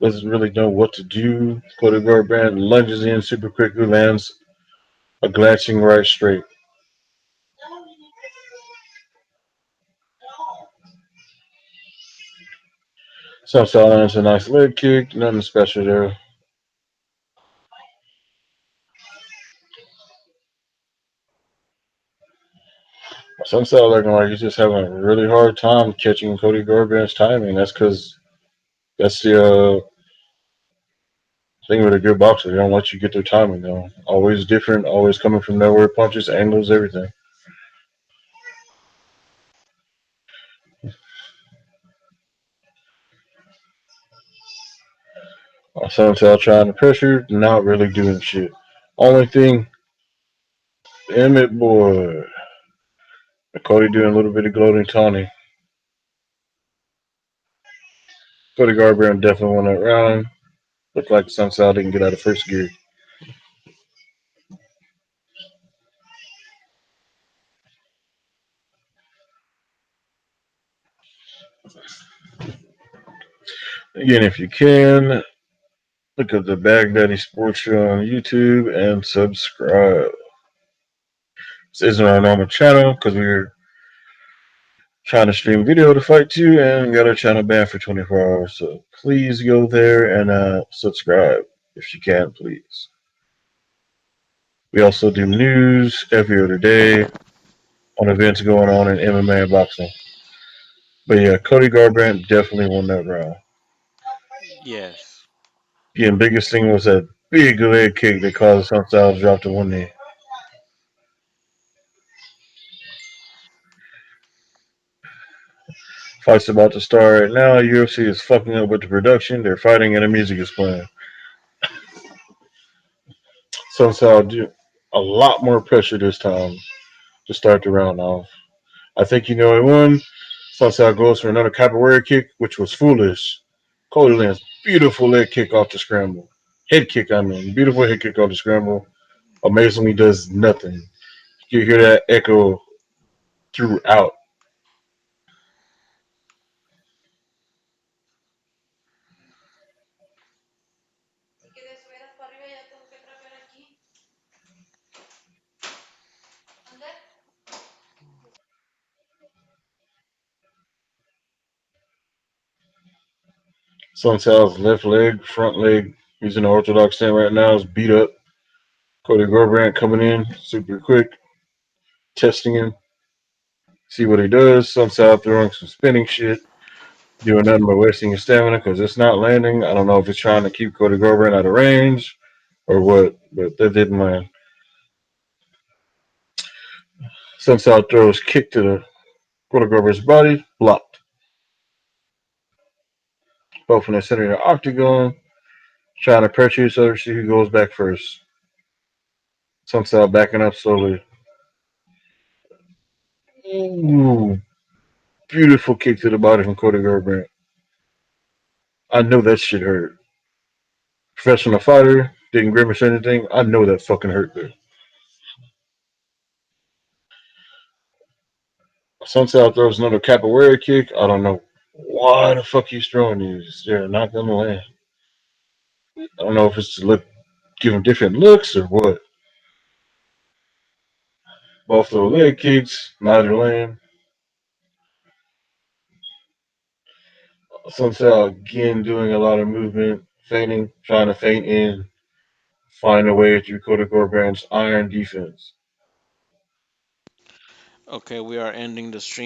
[SPEAKER 2] Doesn't really know what to do. Cody Garbrandt lunges in super quickly, lands a glancing right straight. Sunset lands a nice leg kick, nothing special there. Sunset looking like he's just having a really hard time catching Cody Garbrandt's timing. That's because that's the thing with a good boxer. They don't let you get their timing though. Always different, always coming from nowhere, punches, angles, everything. Sunset trying to pressure, not really doing shit. Only thing, Emmett boy. Cody doing a little bit of gloating taunting. Cody Garbrandt definitely won that round. Looked like Sunset didn't get out of first gear. Again, if you can, look at the Baghdadi Sports Show on YouTube and subscribe. This isn't our normal channel because we're trying to stream video to fight too and got our channel banned for 24 hours. So please go there and subscribe if you can, please. We also do news every other day on events going on in MMA and boxing. But yeah, Cody Garbrandt definitely won that round.
[SPEAKER 1] Yes.
[SPEAKER 2] Yeah, and biggest thing was that big leg kick that caused Sunset to drop to one knee. Fight's about to start right now. UFC is fucking up with the production. They're fighting and the music is playing. Sunset do a lot more pressure this time to start the round off. I think you know he won. Sunset goes for another capoeira kick, which was foolish. Cody lands beautiful leg kick off the scramble. Head kick, I mean. Beautiful head kick off the scramble. Amazingly does nothing. You hear that echo throughout. Sunset's left leg, front leg, he's in the orthodox stand right now, is beat up. Cody Garbrandt coming in super quick, testing him. See what he does. Sunset throwing some spinning shit, doing nothing but wasting his stamina because it's not landing. I don't know if it's trying to keep Cody Garbrandt out of range or what, but that didn't land. Sunset throws kick to the Cody Garbrandt's body, blocked. Both in the center of the octagon, trying to pressure each other, see who goes back first. Sunstyle backing up slowly. Ooh, beautiful kick to the body from Cody Garbrandt. I know that shit hurt. Professional fighter, didn't grimace or anything. I know that fucking hurt there. Sunstyle throws another capoeira kick. I don't know why the fuck he's throwing these. They're not gonna land. I don't know if it's to look, give him different looks or what. Both throw leg kicks, neither land. Sunstyle again doing a lot of movement, feinting, trying to feint in, find a way through Cody Garbrandt's iron defense.
[SPEAKER 1] Okay, we are ending the stream.